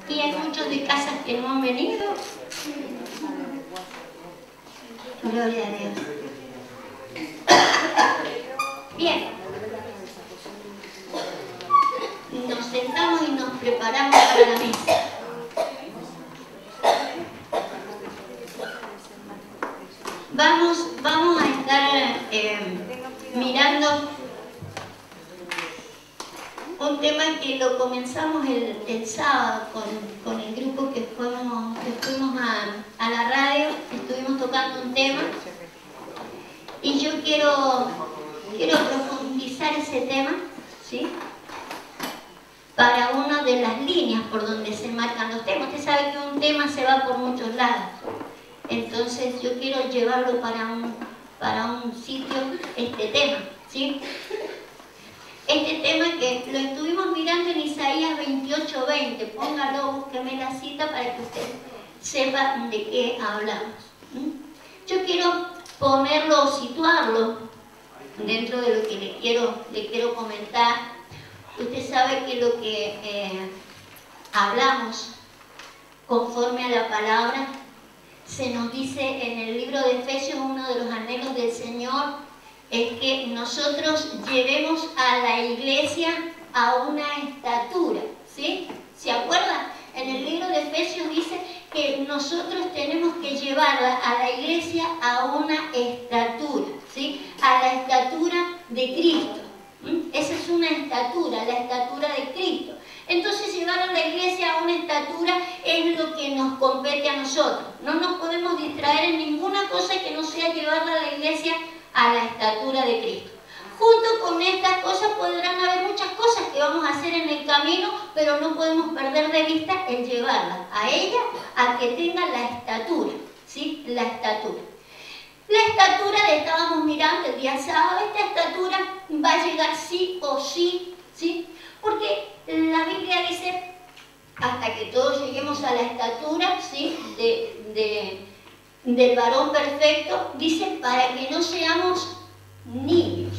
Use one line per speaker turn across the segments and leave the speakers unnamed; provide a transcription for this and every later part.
Y hay muchos de casas que no han venido. Gloria a Dios. Bien. Nos sentamos y nos preparamos para la misa. Vamos a estar mirando un tema que lo comenzamos el sábado con el grupo que fuimos a la radio. Estuvimos tocando un tema y yo quiero profundizar ese tema, ¿sí? Para una de las líneas por donde se marcan los temas. Usted sabe que un tema se va por muchos lados. Entonces yo quiero llevarlo para un sitio, este tema, ¿sí? Este tema que lo estuvimos mirando en Isaías 28:20. Póngalo, búsqueme la cita para que usted sepa de qué hablamos. Yo quiero ponerlo, situarlo dentro de lo que le quiero comentar. Usted sabe que lo que hablamos conforme a la palabra se nos dice en el libro de Efesios, uno de los anhelos del Señor es que nosotros llevemos a la iglesia a una estatura, ¿sí? ¿Se acuerdan? En el libro de Efesios dice que nosotros tenemos que llevarla a la iglesia a una estatura, ¿sí? A la estatura de Cristo. Esa es una estatura, la estatura de Cristo. Entonces llevar a la iglesia a una estatura es lo que nos compete a nosotros. No nos podemos distraer en ninguna cosa que no sea llevarla a la iglesia a la estatura de Cristo. Junto con estas cosas podrán haber muchas cosas que vamos a hacer en el camino, pero no podemos perder de vista el llevarla a ella a que tenga la estatura, ¿sí? La estatura. La estatura la estábamos mirando el día sábado. Esta estatura va a llegar sí o sí, ¿sí? Porque la Biblia dice, hasta que todos lleguemos a la estatura, ¿sí? Del varón perfecto, dice, para que no seamos niños.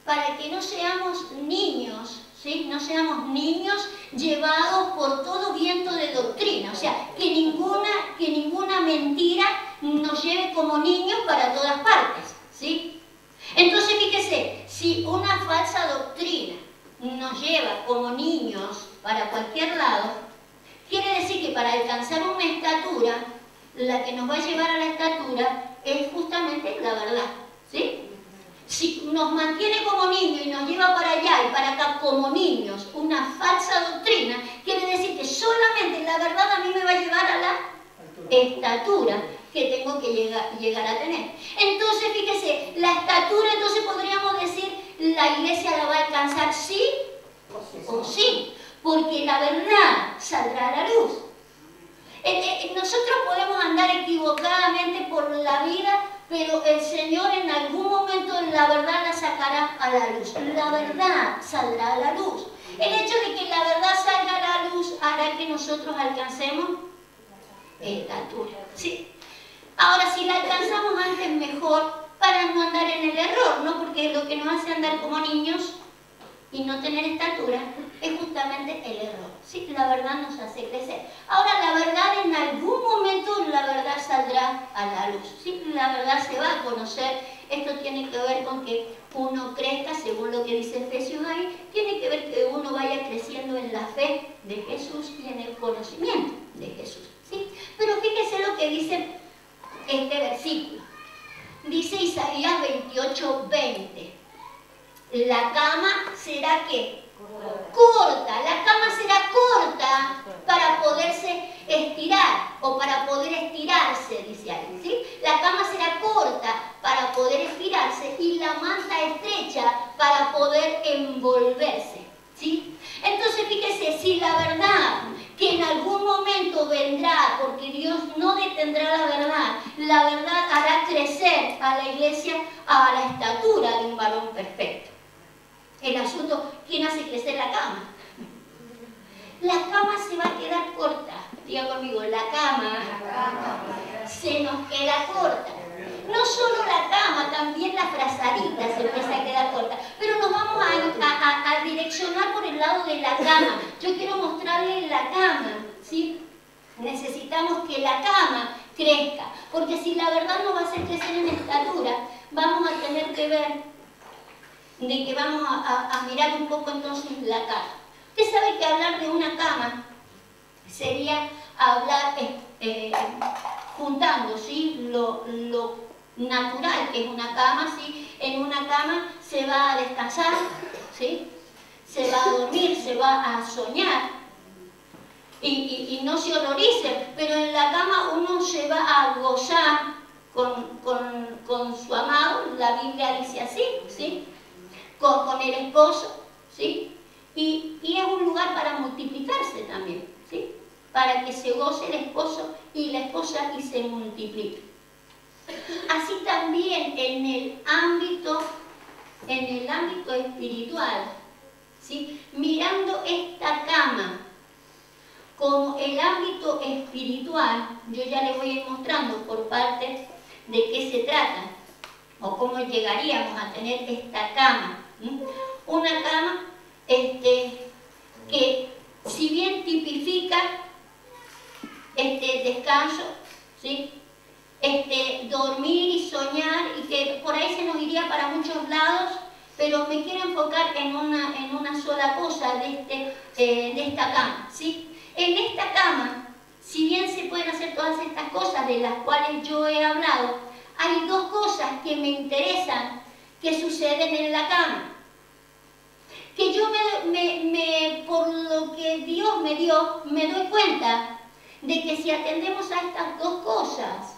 Para que no seamos niños, ¿sí? No seamos niños llevados por todo viento de doctrina. O sea, que ninguna mentira nos lleve como niños para todas partes, ¿sí? Entonces, fíjese, si una falsa doctrina nos lleva como niños para cualquier lado, quiere decir que para alcanzar una estatura, la que nos va a llevar a la estatura es justamente la verdad, ¿sí? Si nos mantiene como niños y nos lleva para allá y para acá como niños una falsa doctrina, quiere decir que solamente la verdad a mí me va a llevar a la estatura que tengo que llegar a tener. Entonces, fíjese, la estatura, entonces podríamos decir, la iglesia la va a alcanzar sí o sí, porque la verdad saldrá a la luz. Nosotros podemos andar equivocadamente por la vida, pero el Señor en algún momento la verdad la sacará a la luz. La verdad saldrá a la luz. El hecho de que la verdad salga a la luz hará que nosotros alcancemos estatura, ¿sí? Ahora, si la alcanzamos antes, mejor, para no andar en el error, ¿no? Porque lo que nos hace andar como niños y no tener estatura es justamente el error, ¿sí? La verdad nos hace crecer. Ahora, la verdad en algún momento, la verdad saldrá a la luz, ¿sí? La verdad se va a conocer. Esto tiene que ver con que uno crezca, según lo que dice Efesios ahí, tiene que ver que uno vaya creciendo en la fe de Jesús y en el conocimiento de Jesús, ¿sí? Pero fíjese lo que dice este versículo. Dice Isaías 28:20. La cama será ¿qué? Corta. La cama será corta para poderse estirar o para poder estirarse, dice ahí, ¿sí? La cama será corta para poder estirarse y la manta estrecha para poder envolverse, ¿sí? Entonces, fíjese, si la verdad que en algún momento vendrá, porque Dios no detendrá la verdad hará crecer a la iglesia a la estatura de un varón perfecto. El asunto, ¿quién hace crecer la cama? La cama se va a quedar corta. Diga conmigo, la cama se nos queda corta. No solo la cama, también la frazadita se empieza a quedar corta. Pero nos vamos a direccionar por el lado de la cama. Yo quiero mostrarle la cama, ¿sí? Necesitamos que la cama crezca, porque si la verdad nos va a hacer crecer en estatura, vamos a tener que ver de que vamos a mirar un poco entonces la cama. Usted sabe que hablar de una cama sería hablar juntando, ¿sí? Lo natural que es una cama, ¿sí? En una cama se va a descansar, ¿sí? Se va a dormir, se va a soñar. Y no se horrorice, pero en la cama uno se va a gozar con su amado, la Biblia dice así, ¿sí? Con el esposo, ¿sí? Y es un lugar para multiplicarse también, ¿sí? Para que se goce el esposo y la esposa y se multiplique. Así también en el ámbito espiritual, ¿sí? Mirando esta cama como el ámbito espiritual, yo ya les voy a ir mostrando por parte de qué se trata o cómo llegaríamos a tener esta cama. Una cama que si bien tipifica descanso, ¿sí? Dormir y soñar, y que por ahí se nos iría para muchos lados, pero me quiero enfocar en una sola cosa de esta cama, ¿sí? En esta cama, si bien se pueden hacer todas estas cosas de las cuales yo he hablado, hay dos cosas que me interesan que suceden en la cama. Que yo por lo que Dios me dio, me doy cuenta de que si atendemos a estas dos cosas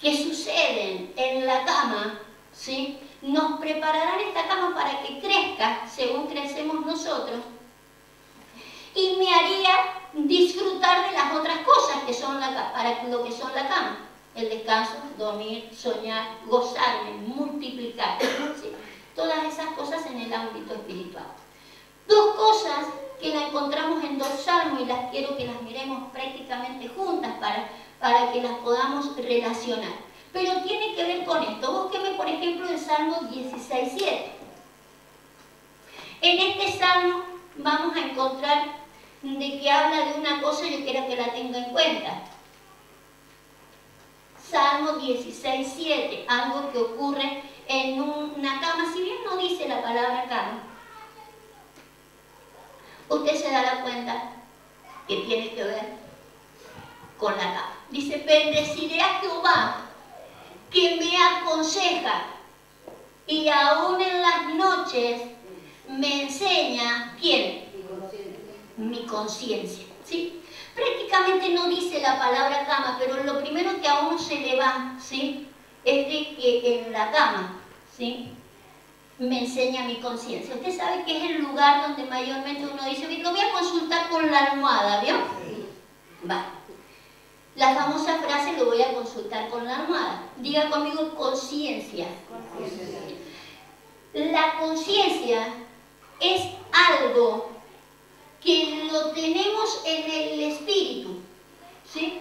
que suceden en la cama, ¿sí? Nos prepararán esta cama para que crezca según crecemos nosotros, y me haría disfrutar de las otras cosas que son para lo que son la cama: el descanso, dormir, soñar, gozarme, multiplicar, ¿sí? Todas esas cosas en el ámbito espiritual. Dos cosas que la encontramos en dos salmos y las quiero que las miremos prácticamente juntas para que las podamos relacionar. Pero tiene que ver con esto. Búsqueme, por ejemplo, el Salmo 16:7. En este salmo vamos a encontrar de que habla de una cosa, yo quiero que la tenga en cuenta. Salmo 16:7, algo que ocurre en una cama, si bien no dice la palabra cama, usted se dará cuenta que tiene que ver con la cama. Dice: bendeciré a Jehová, que me aconseja, y aún en las noches me enseña, ¿quién? Mi conciencia, ¿sí? Prácticamente no dice la palabra cama, pero lo primero que a uno se le va, ¿sí? Es de que en la cama, ¿sí? Me enseña mi conciencia. Usted sabe que es el lugar donde mayormente uno dice: lo voy a consultar con la almohada, ¿vio? Va. La famosa frase: lo voy a consultar con la almohada. Diga conmigo: conciencia. La conciencia es algo que lo tenemos en el espíritu, ¿sí?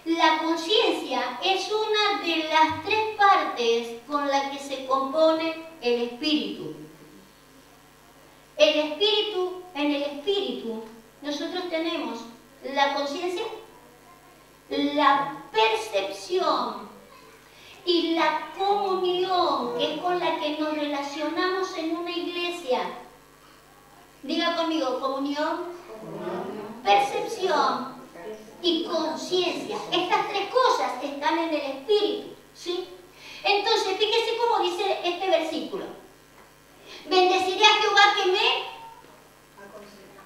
La conciencia es una de las tres partes con las que se compone el espíritu. En el espíritu, nosotros tenemos la conciencia, la percepción y la comunión, que es con la que nos relacionamos en una iglesia. Diga conmigo: comunión, percepción y conciencia. Estas tres cosas están en el espíritu, ¿sí? Entonces, fíjese cómo dice este versículo: bendeciré a Jehová, que me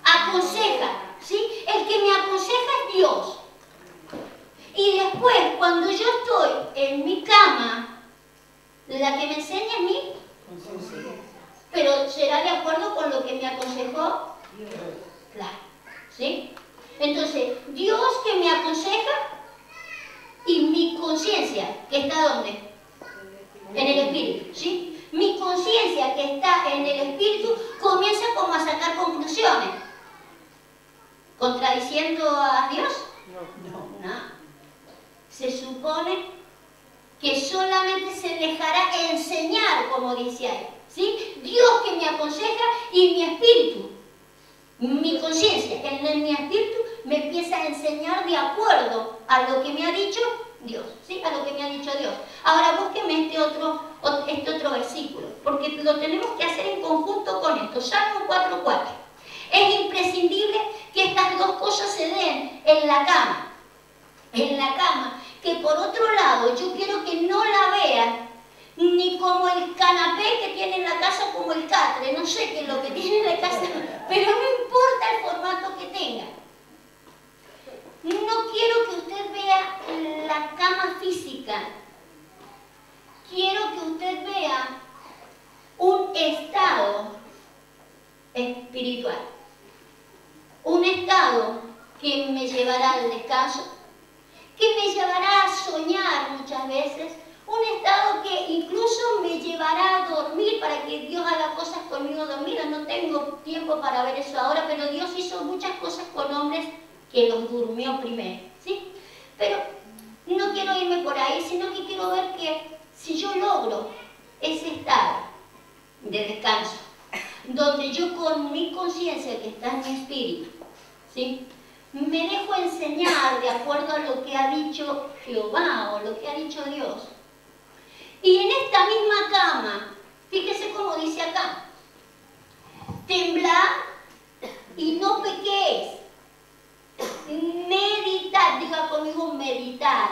aconseja, ¿sí? El que me aconseja es Dios. Y después, cuando yo estoy en mi cama, la que me enseña es mi conciencia. Pero ¿será de acuerdo con lo que me aconsejó? Claro, ¿sí? Entonces, Dios que me aconseja y mi conciencia, que está ¿dónde? En el espíritu, ¿sí? Mi conciencia, que está en el espíritu, comienza como a sacar conclusiones. ¿Contradiciendo a Dios? No. Se supone que solamente se dejará enseñar, como dice ahí, ¿sí? Dios que me aconseja y mi espíritu Mi conciencia, en mi espíritu, me empieza a enseñar de acuerdo a lo que me ha dicho Dios, ¿sí? A lo que me ha dicho Dios. Ahora búsqueme este otro versículo, porque lo tenemos que hacer en conjunto con esto. Salmo 4:4. Es imprescindible que estas dos cosas se den en la cama. En la cama, que por otro lado yo quiero que no la vean ni como el canapé que tiene en la casa, como el catre, no sé qué es lo que tiene en la casa, pero no importa el formato que tenga. No quiero que usted vea la cama física, quiero que usted vea un estado espiritual, un estado que me llevará al descanso, que me llevará a soñar muchas veces, un estado que incluso me llevará a dormir para que Dios haga cosas conmigo dormida. No tengo tiempo para ver eso ahora, pero Dios hizo muchas cosas con hombres que los durmió primero, ¿sí? Pero no quiero irme por ahí, sino que quiero ver que si yo logro ese estado de descanso, donde yo con mi conciencia que está en mi espíritu, ¿sí?, me dejo enseñar de acuerdo a lo que ha dicho Jehová o lo que ha dicho Dios. Y en esta misma cama, fíjese cómo dice acá, temblad y no pequéis, meditad, diga conmigo meditar,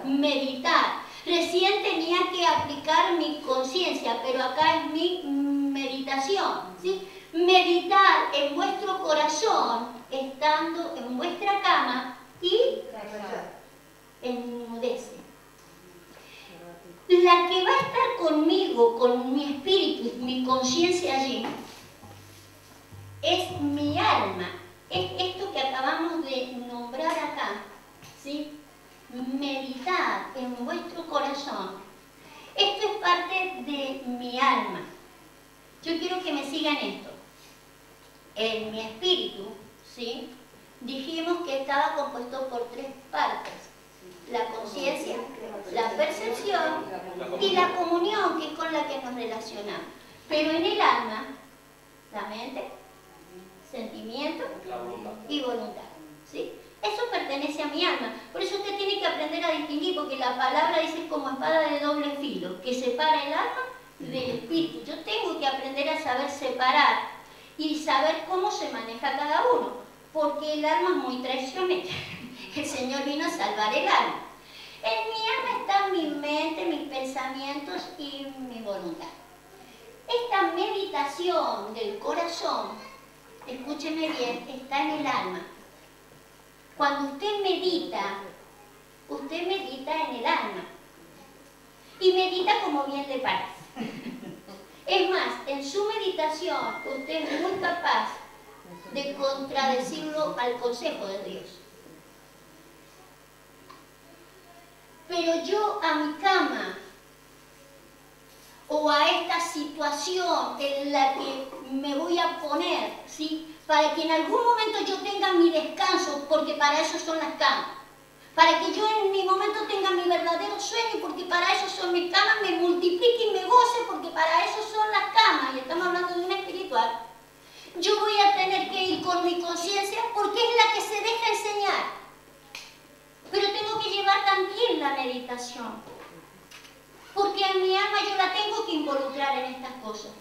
meditar. Recién tenía que aplicar mi conciencia, pero acá es mi meditación, ¿sí? Meditar en vuestro corazón, estando en vuestra cama y enmudece. La que va a estar conmigo, con mi espíritu y mi conciencia allí, es mi alma. Es esto que acabamos de nombrar acá, ¿sí? Meditad en vuestro corazón. Esto es parte de mi alma. Yo quiero que me sigan esto. En mi espíritu, ¿sí?, dijimos que estaba compuesto por tres partes: la conciencia, la percepción y la comunión, que es con la que nos relacionamos. Pero en el alma, la mente, sentimiento y voluntad, ¿sí? Eso pertenece a mi alma. Por eso usted tiene que aprender a distinguir, porque la palabra dice como espada de doble filo, que separa el alma del espíritu. Yo tengo que aprender a saber separar y saber cómo se maneja cada uno, porque el alma es muy traicionera. El Señor vino a salvar el alma. En mi alma está mi mente, mis pensamientos y mi voluntad. Esta meditación del corazón, escúcheme bien, está en el alma. Cuando usted medita en el alma. Y medita como bien le parece. Es más, en su meditación usted es muy capaz de contradecirlo al consejo de Dios. Pero yo a mi cama o a esta situación en la que me voy a poner, ¿sí?, para que en algún momento yo tenga mi descanso, porque para eso son las camas. Para que yo en mi momento tenga mi verdadero sueño, porque para eso son mis camas, me multiplique y me goce, porque para eso son las camas, y estamos hablando de una espiritual. Yo voy a tener que ir con mi conciencia, porque es la que se deja enseñar. Pero tengo que llevar también la meditación, porque en mi alma yo la tengo que involucrar en estas cosas.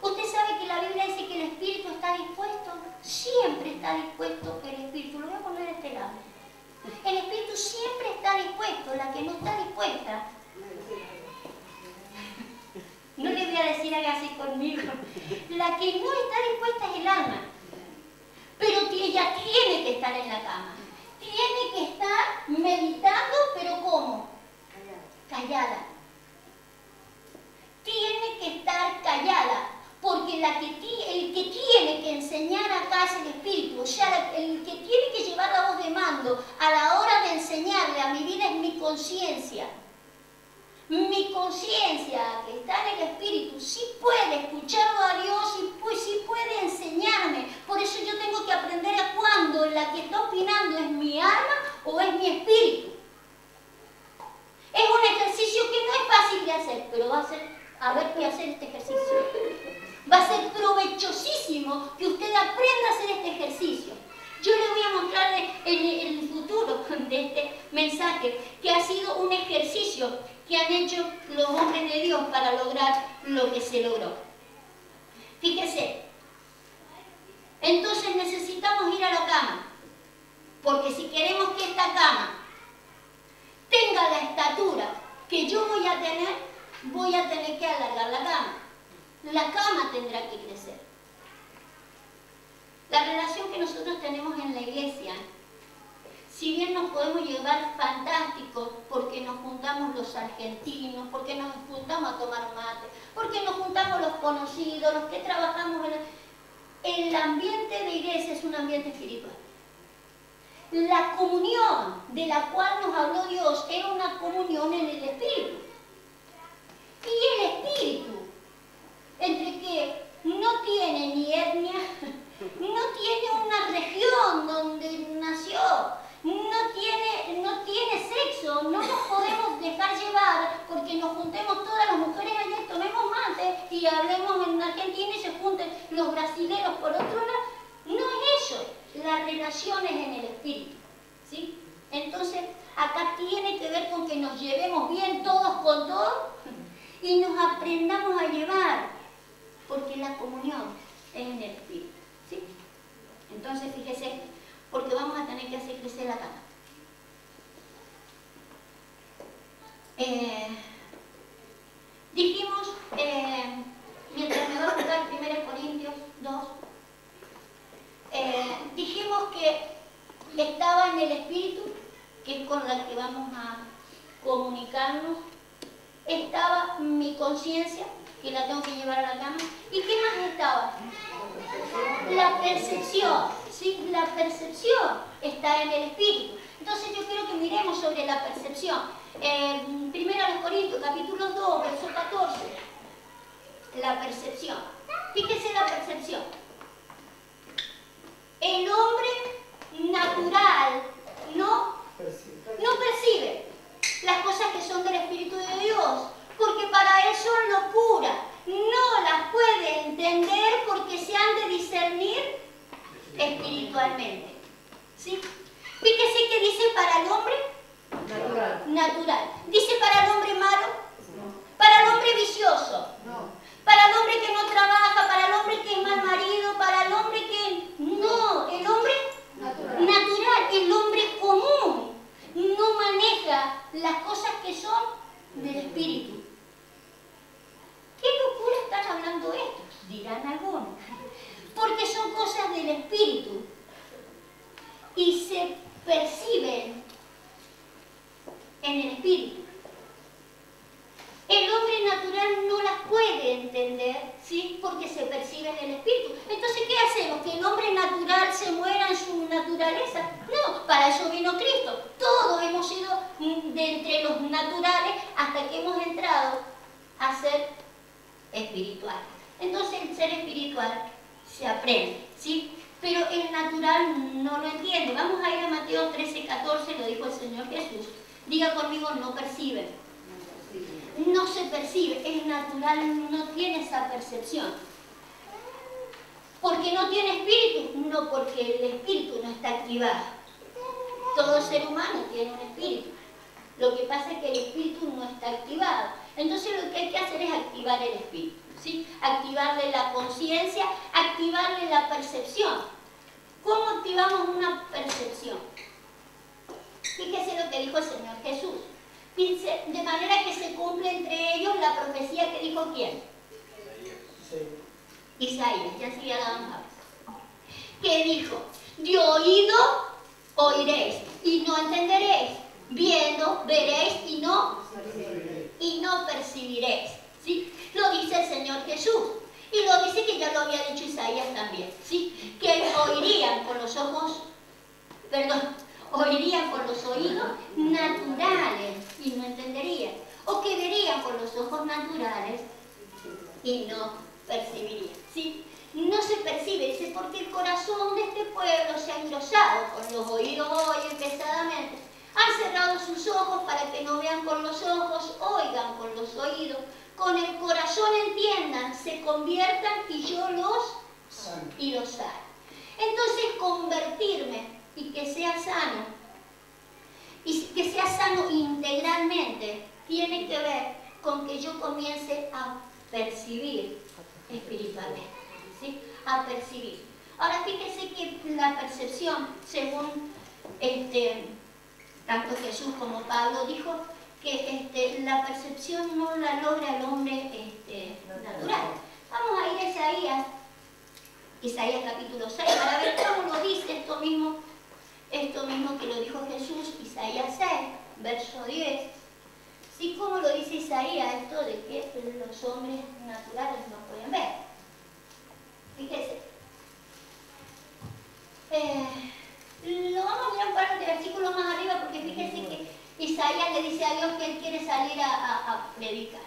Usted sabe que la Biblia dice que el espíritu está dispuesto, siempre está dispuesto el espíritu. Lo voy a poner a este lado. El espíritu siempre está dispuesto, la que no está dispuesta. No le voy a decir haga así conmigo. La que no está dispuesta es el alma. Pero ella tiene que estar en la cama. Tiene que estar meditando, pero ¿cómo? Callada. Tiene que estar callada. Porque el que tiene que enseñar acá es el espíritu, o sea, el que tiene que llevar la voz de mando a la hora de enseñarle a mi vida es mi conciencia. Mi conciencia, que está en el espíritu, sí puede escucharlo a Dios y pues sí puede enseñarme. Por eso yo tengo que aprender a cuándo la que está opinando es mi alma o es mi espíritu. Es un ejercicio que no es fácil de hacer, pero va a ser, a ver qué hacer este ejercicio. Va a ser provechosísimo que usted aprenda lo que se logró. Fíjese, entonces necesitamos ir a la cama, porque si queremos que esta cama tenga la estatura que yo voy a tener que alargar la cama. La cama tendrá que crecer. La relación que nosotros tenemos en la iglesia, si bien nos podemos llevar fantástico, porque nos juntamos los argentinos, porque nos juntamos a tomar mate, porque nos juntamos los conocidos, los que trabajamos el ambiente de iglesia es un ambiente espiritual. La comunión de la cual nos habló Dios era una comunión en el Espíritu. Y el Espíritu, entre que no tiene ni etnia, no tiene una región donde nació, no tiene sexo, no nos podemos dejar llevar porque nos juntemos todas las mujeres allá, tomemos mate y hablemos en Argentina y se junten los brasileños por otro lado. No es eso, la relación es en el Espíritu, ¿sí? Entonces, acá tiene que ver con que nos llevemos bien todos con todos y nos aprendamos a llevar, porque la comunión es en el Espíritu, ¿sí? Entonces, fíjese, porque vamos a tener que hacer crecer la cama. Dijimos, mientras me va a buscar 1 Corintios 2, dijimos que estaba en el Espíritu, que es con la que vamos a comunicarnos. Estaba mi conciencia, que la tengo que llevar a la cama. ¿Y qué más estaba? La percepción, ¿sí? La percepción está en el Espíritu. Entonces yo quiero que miremos sobre la percepción. 1 Corintios, capítulo 2, verso 14. La percepción. Fíjese la percepción. El hombre natural no percibe las cosas que son del Espíritu de Dios, porque para él son locura. No las puede entender porque se han de discernir espiritualmente. ¿Sí? Fíjese que dice para el hombre natural. Dice para el hombre malo, para el hombre vicioso, para el hombre que no trabaja, para el hombre que es mal marido, para el hombre que... No, el hombre natural, el hombre común, no maneja las cosas que son del Espíritu. ¿Qué locura están hablando estos? Dirán algunos. Porque son cosas del Espíritu y se perciben en el Espíritu. El hombre natural no las puede entender, ¿sí? Porque se percibe en el Espíritu. Entonces, ¿qué hacemos? ¿Que el hombre natural se muera en su naturaleza? No, para eso vino Cristo. Todos hemos sido de entre los naturales hasta que hemos entrado a ser espiritual. Entonces, el ser espiritual se aprende, ¿sí? Pero el natural no lo entiende. Vamos a ir a Mateo 13, 14, lo dijo el Señor Jesús. Diga conmigo, no percibe. No se percibe, es natural, no tiene esa percepción. ¿Porque no tiene espíritu? No, porque el espíritu no está activado. Todo ser humano tiene un espíritu. Lo que pasa es que el espíritu no está activado. Entonces lo que hay que hacer es activar el espíritu, ¿sí? Activarle la conciencia, activarle la percepción. ¿Cómo activamos una percepción? Fíjese lo que dijo el Señor Jesús. Dice, de manera que se cumple entre ellos la profecía que dijo ¿quién? Isaías, ya sí ya la vamos a ver. Que dijo, de oído oiréis y no entenderéis, viendo veréis y no percibiréis, ¿sí? Lo dice el Señor Jesús y lo dice que ya lo había dicho Isaías también, ¿sí? Que oirían con los ojos, oirían con los oídos naturales y no entenderían, o que verían con los ojos naturales y no percibirían, ¿sí? No se percibe, dice, porque el corazón de este pueblo se ha engrosado, con los oídos oyen pesadamente, han cerrado sus ojos para que no vean con los ojos, oigan con los oídos, con el corazón entiendan, se conviertan y yo los sano. Entonces convertirme y que sea sano, y que sea sano integralmente, tiene que ver con que yo comience a percibir espiritualmente, ¿sí? A percibir. Ahora fíjese que la percepción, según tanto Jesús como Pablo dijo, que la percepción no la logra el hombre natural. Vamos a ir a Isaías capítulo 6, para ver cómo lo dice esto mismo que lo dijo Jesús, Isaías 6, verso 10. ¿Sí? ¿Cómo lo dice Isaías esto de que los hombres naturales no pueden ver? Fíjese. Lo vamos a leer un par de versículos más arriba porque fíjese que Isaías le dice a Dios que él quiere salir a predicar.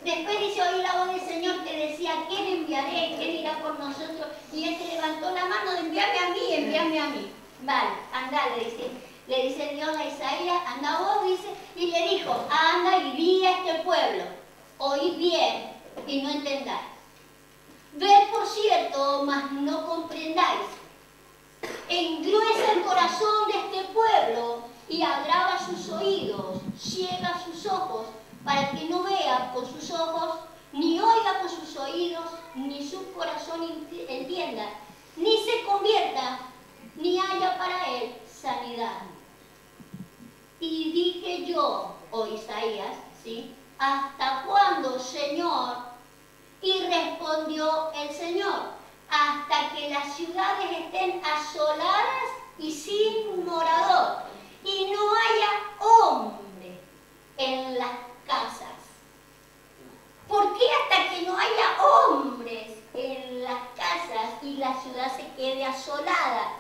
Después dice, oí la voz del Señor que decía, ¿quién enviaré? ¿Quién irá por nosotros? Y él se levantó la mano, envíame a mí, envíame a mí. Vale, anda, le dice Dios a Isaías, anda vos, dice, y le dijo, anda y di a este pueblo, oíd bien y no entendáis. Ved por cierto, mas no comprendáis. Engruesa el corazón de este pueblo y agrava sus oídos, ciega sus ojos, para que no vea con sus ojos, ni oiga con sus oídos, ni su corazón entienda, ni se convierta, ni haya para él sanidad. Y dije yo, o Isaías, ¿sí? ¿Hasta cuándo, Señor? Y respondió el Señor, hasta que las ciudades estén asoladas y sin morador, y no haya hombre en las casas. ¿Por qué hasta que no haya hombres en las casas y la ciudad se quede asolada?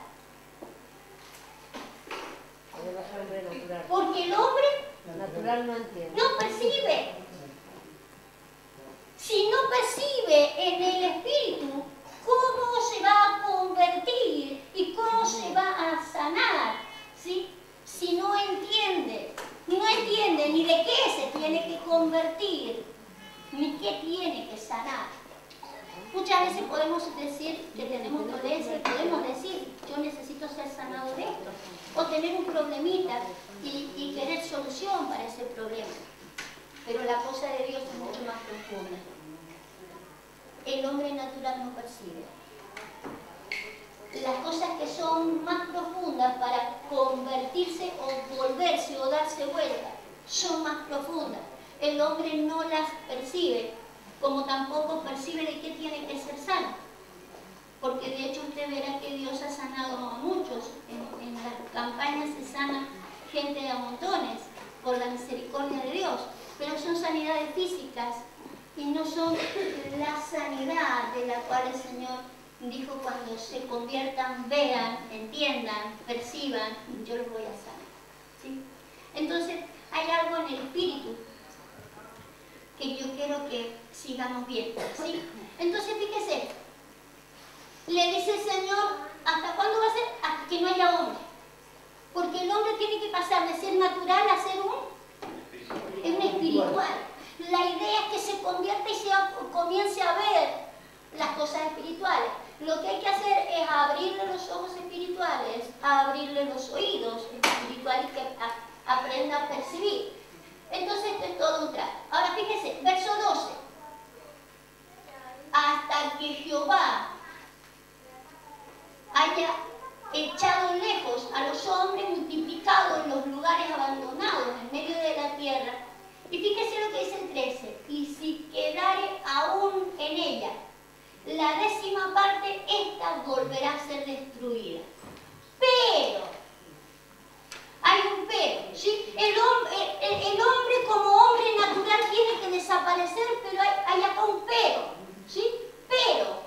Porque el hombre
natural no entiende.
No percibe. Si no percibe en el espíritu, ¿cómo se va a convertir y cómo se va a sanar? ¿Sí? Si no entiende ni de qué se tiene que convertir, ni qué tiene que sanar. Muchas veces podemos decir que tenemos dolencia y podemos decir, yo necesito ser sanado de esto, o tener un problemita y querer solución para ese problema. Pero la cosa de Dios es mucho más profunda. El hombre natural no percibe. Las cosas que son más profundas para convertirse o volverse o darse vuelta son más profundas. El hombre no las percibe, como tampoco percibe de qué tiene que ser sano. Porque de hecho usted verá que Dios ha sanado a muchos. En las campañas se sana gente a montones por la misericordia de Dios. Pero son sanidades físicas y no son la sanidad de la cual el Señor dijo cuando se conviertan, vean, entiendan, perciban, yo los voy a sanar. ¿Sí? Entonces hay algo en el espíritu que yo quiero que sigamos viendo. ¿Sí? Entonces fíjese, le dice el Señor, ¿hasta cuándo va a ser? Hasta que no haya hombre. Porque el hombre tiene que pasar de ser natural a ser un espiritual. La idea es que se convierta y comience a ver las cosas espirituales. Lo que hay que hacer es abrirle los ojos espirituales, abrirle los oídos espirituales y que aprenda a percibir. Entonces esto es todo un trato. Ahora fíjese, verso 12. Hasta que Jehová haya echado lejos a los hombres, multiplicado en los lugares abandonados, en medio de la tierra. Y fíjese lo que dice el 13. Y si quedare aún en ella la 10ª parte, esta volverá a ser destruida. Pero, hay un pero, ¿sí? El hombre como hombre natural tiene que desaparecer, pero hay acá un pero, ¿sí? Pero,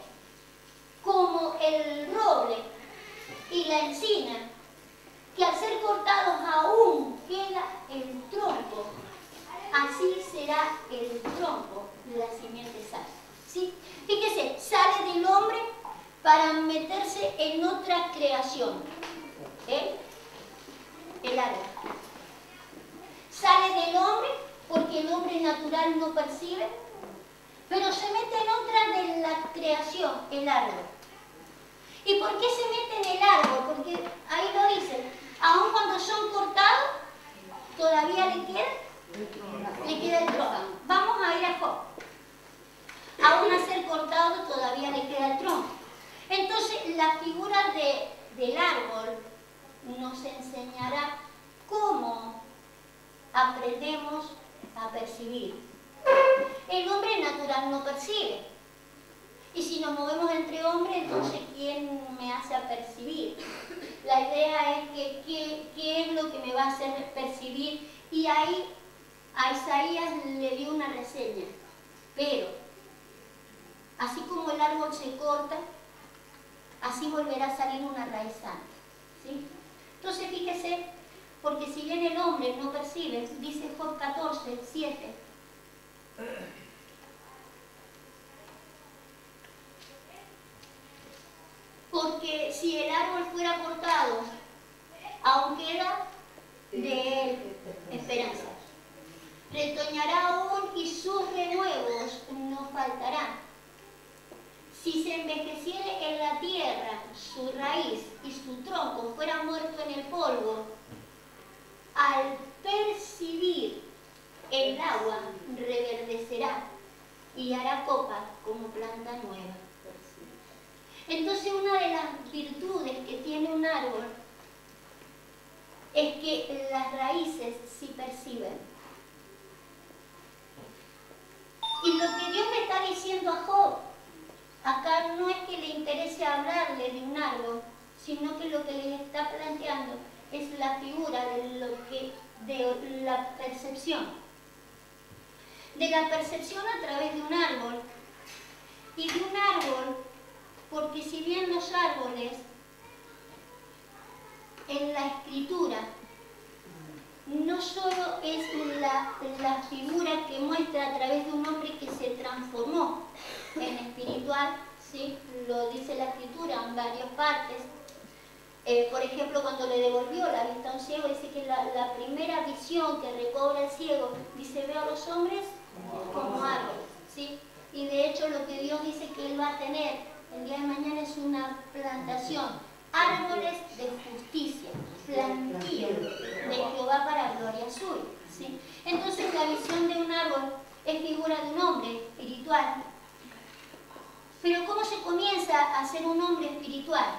como el roble y la encina, que al ser cortados aún queda el tronco, así será el tronco de la simiente sana. ¿Sí? Fíjese, sale del hombre para meterse en otra creación. El árbol. Sale del hombre porque el hombre natural no percibe, pero se mete en otra de la creación, el árbol. ¿Y por qué se mete en el árbol? Porque ahí lo dice, aun cuando son cortados, todavía le queda el tronco. Vamos a ir a Job. figura del árbol nos enseñará cómo aprendemos a percibir. El hombre natural no percibe. Y si nos movemos entre hombres, entonces ¿quién me hace percibir? La idea es que qué es lo que me va a hacer percibir. Y ahí a Isaías le dio una reseña. Pero, así como el árbol se corta, así volverá a salir una raíz sana. ¿Sí? Entonces fíjese, porque si bien el hombre no percibe, dice Job 14, 7. Porque si el árbol fuera cortado, aún queda de él esperanza. Retoñará aún y sus renuevos no faltarán. Si se envejeciere en la tierra su raíz y su tronco fuera muerto en el polvo, al percibir el agua reverdecerá y hará copa como planta nueva. Entonces una de las virtudes que tiene un árbol es que las raíces sí perciben. Y lo que Dios le está diciendo a Job, acá no es que le interese hablarle de un árbol, sino que lo que le está planteando es la figura de la percepción. De la percepción a través de un árbol. Y de un árbol, porque si bien los árboles en la escritura no solo es la figura que muestra a través de un hombre que se transformó en espiritual, ¿sí? Lo dice la escritura en varias partes. Por ejemplo, cuando le devolvió la vista a un ciego, dice que la primera visión que recobra el ciego, dice, veo a los hombres como árboles, ¿sí? Y de hecho lo que Dios dice que Él va a tener el día de mañana es una plantación, árboles de justicia, plantío de Jehová para gloria suya, ¿sí? Entonces la visión de un árbol es figura de un hombre espiritual. Pero ¿cómo se comienza a ser un hombre espiritual?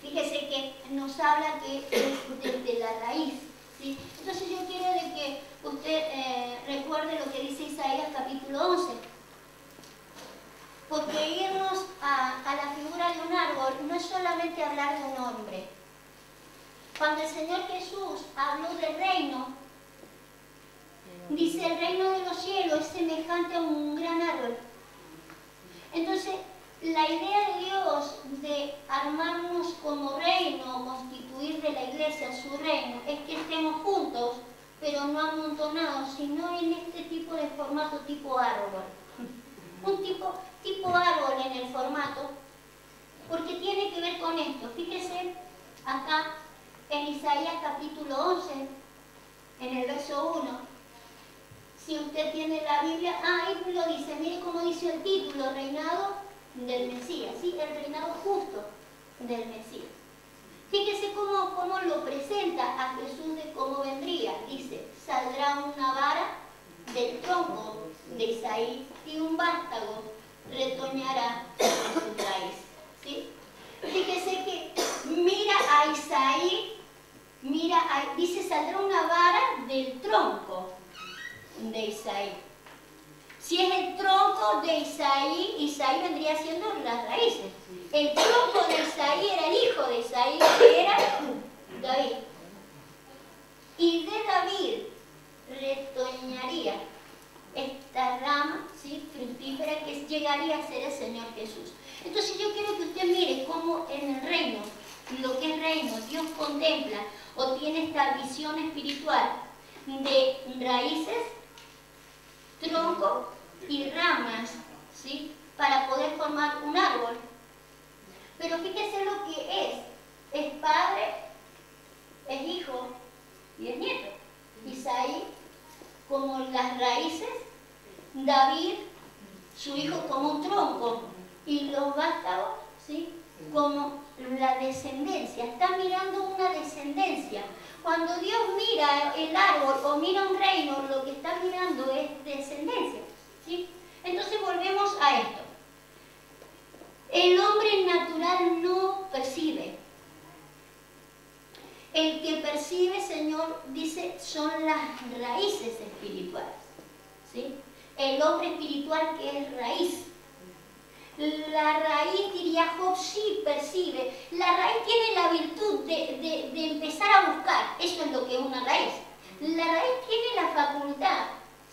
Fíjese que nos habla que es desde la raíz, ¿sí? Entonces yo quiero de que usted recuerde lo que dice Isaías capítulo 11. Porque irnos a la figura de un árbol no es solamente hablar de un hombre. Cuando el Señor Jesús habló del reino, dice, el reino de los cielos es semejante a un gran árbol. Entonces, la idea de Dios de armarnos como reino, constituir de la iglesia su reino, es que estemos juntos, pero no amontonados, sino en este tipo de formato tipo árbol. Un tipo árbol en el formato, porque tiene que ver con esto. Fíjese acá en Isaías capítulo 11, en el verso 1. Si usted tiene la Biblia, ahí lo dice, mire cómo dice el título, reinado del Mesías, ¿sí? El reinado justo del Mesías. Fíjese cómo lo presenta a Jesús de cómo vendría. Dice, saldrá una vara del tronco de Isaí y un vástago retoñará en su raíz, ¿sí? Fíjese que mira a Isaí, dice, saldrá una vara del tronco de Isaí. Si es el tronco de Isaí, Isaí vendría siendo las raíces. El tronco de Isaí era el hijo de Isaí, que era David. Y de David retoñaría esta rama, ¿sí?, fructífera que llegaría a ser el Señor Jesús. Entonces yo quiero que usted mire cómo en el reino, lo que es reino, Dios contempla o tiene esta visión espiritual de raíces, tronco y ramas, ¿sí?, para poder formar un árbol. Pero fíjese lo que es padre, es hijo y es nieto. Isaí como las raíces, David, su hijo, como un tronco, y los vástagos, ¿sí?, como la descendencia. Está mirando una descendencia. Cuando Dios mira el árbol o mira un reino, lo que está mirando es descendencia, ¿sí? Entonces volvemos a esto. El hombre natural no espiritual que es raíz. La raíz, diría Job, sí percibe. La raíz tiene la virtud de empezar a buscar. Eso es lo que es una raíz. La raíz tiene la facultad,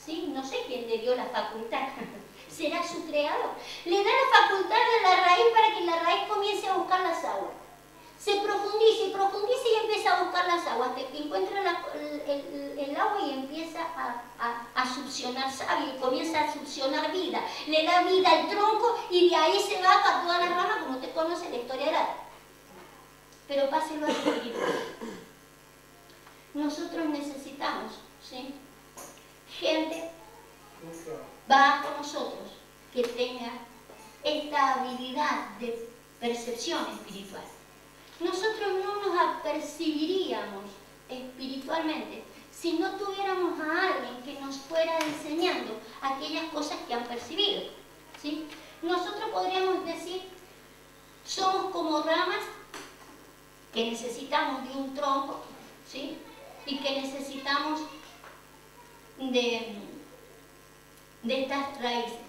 ¿sí? No sé quién le dio la facultad. Será su creador. Le da la facultad a la raíz para que la raíz comience a buscar las aguas. Se profundiza y profundiza y empieza a buscar las aguas, hasta que encuentra el agua y empieza a succionar savia, y comienza a succionar vida. Le da vida al tronco y de ahí se va a todas las ramas, como usted conoce la historia de la. Pero páselo al espíritu. Nosotros necesitamos, ¿sí?, gente bajo nosotros que tenga esta habilidad de percepción espiritual. Nosotros no nos apercibiríamos espiritualmente si no tuviéramos a alguien que nos fuera enseñando aquellas cosas que han percibido, ¿sí? Nosotros podríamos decir, somos como ramas que necesitamos de un tronco, ¿sí?, y que necesitamos de estas raíces.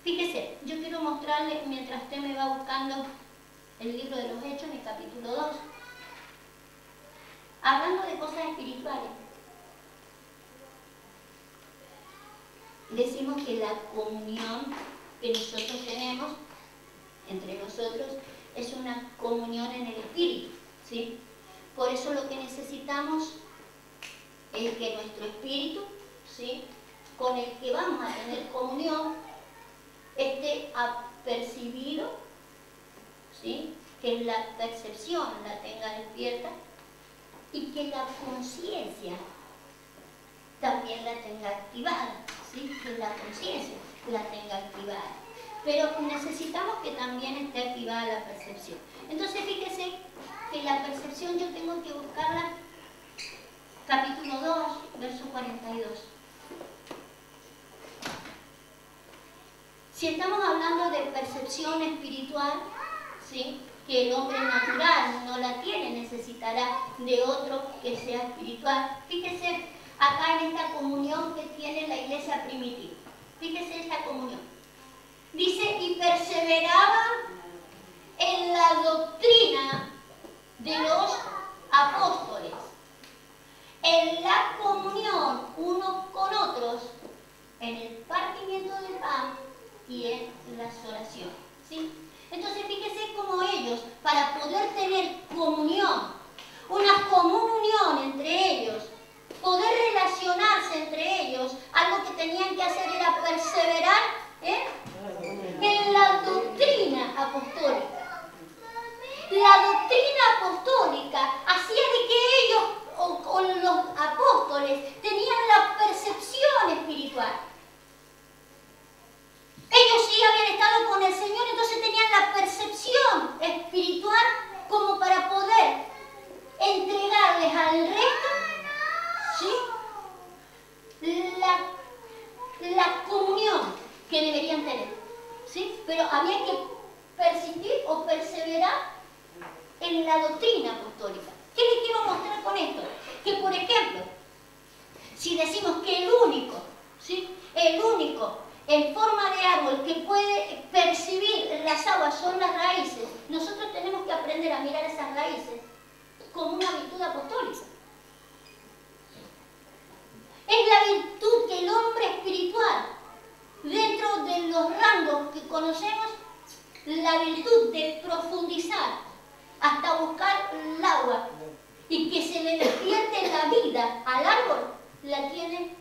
Fíjese, yo quiero mostrarle, mientras usted me va buscando el libro de los Hechos, en el capítulo 2, hablando de cosas espirituales, decimos que la comunión que nosotros tenemos entre nosotros es una comunión en el espíritu, ¿sí? Por eso lo que necesitamos es que nuestro espíritu, ¿sí?, con el que vamos a tener comunión, esté apercibido, ¿sí?, que la percepción la tenga despierta y que la conciencia también la tenga activada, ¿sí?, que la conciencia la tenga activada. Pero necesitamos que también esté activada la percepción. Entonces fíjese que la percepción yo tengo que buscarla, capítulo 2, verso 42. Si estamos hablando de percepción espiritual, ¿sí?, que el hombre natural no la tiene, necesitará de otro que sea espiritual. Fíjese acá en esta comunión que tiene la iglesia primitiva. Fíjese esta comunión. Dice, y perseveraba en la doctrina de los apóstoles, en la comunión unos con otros, en el partimiento del pan y en las oraciones, ¿sí? Entonces fíjese cómo ellos, para poder tener comunión, una común unión entre ellos, poder relacionarse entre ellos, algo que tenían que hacer era perseverar en la doctrina apostólica. La doctrina apostólica hacía de que ellos, o los apóstoles, tenían la percepción espiritual. Ellos sí habían estado con el Señor, entonces tenían la percepción espiritual como para poder entregarles al resto, ¿sí?, la comunión que deberían tener, ¿sí? Pero había que persistir o perseverar en la doctrina apostólica. ¿Qué les quiero mostrar con esto? Que, por ejemplo, si decimos que el único, ¿sí?, el único en forma de árbol que puede percibir las aguas son las raíces, nosotros tenemos que aprender a mirar esas raíces como una virtud apostólica. Es la virtud que el hombre espiritual, dentro de los rangos que conocemos, la virtud de profundizar hasta buscar el agua y que se le despierte la vida al árbol, la tiene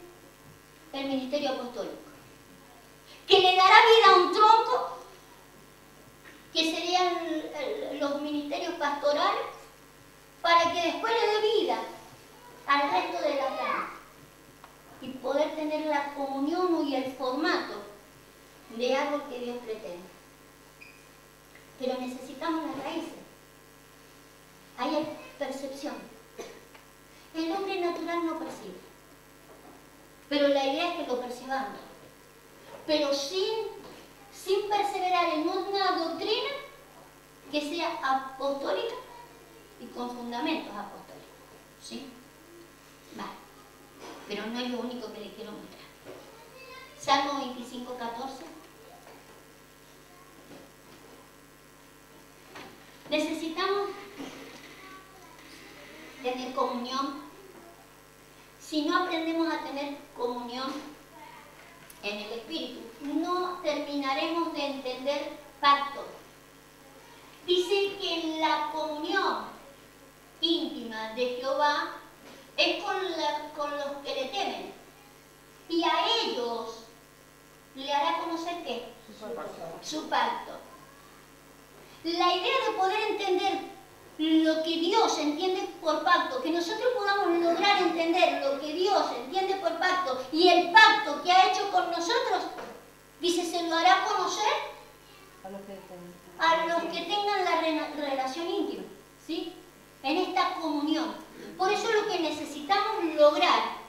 el ministerio apostólico. Que le dará vida a un tronco, que serían los ministerios pastorales, para que después le dé vida al resto de la rama y poder tener la comunión y el formato de algo que Dios pretende. Pero necesitamos las raíces. Hay percepción. El hombre natural no percibe, pero la idea es que lo percibamos. Pero sin perseverar en una doctrina que sea apostólica y con fundamentos apostólicos, ¿sí? Vale. Pero no es lo único que les quiero mostrar. Salmo 25, 14. Necesitamos tener comunión. Si no aprendemos a tener comunión en el Espíritu, no terminaremos de entender pacto. Dice que la comunión íntima de Jehová es con los que le temen, y a ellos le hará conocer ¿qué? Su pacto. La idea de poder entender lo que Dios entiende por pacto, que nosotros podamos lograr entender lo que Dios entiende por pacto y el pacto que ha hecho con nosotros, dice, se lo hará conocer a los que tengan la relación íntima, ¿sí? En esta comunión. Por eso lo que necesitamos lograr,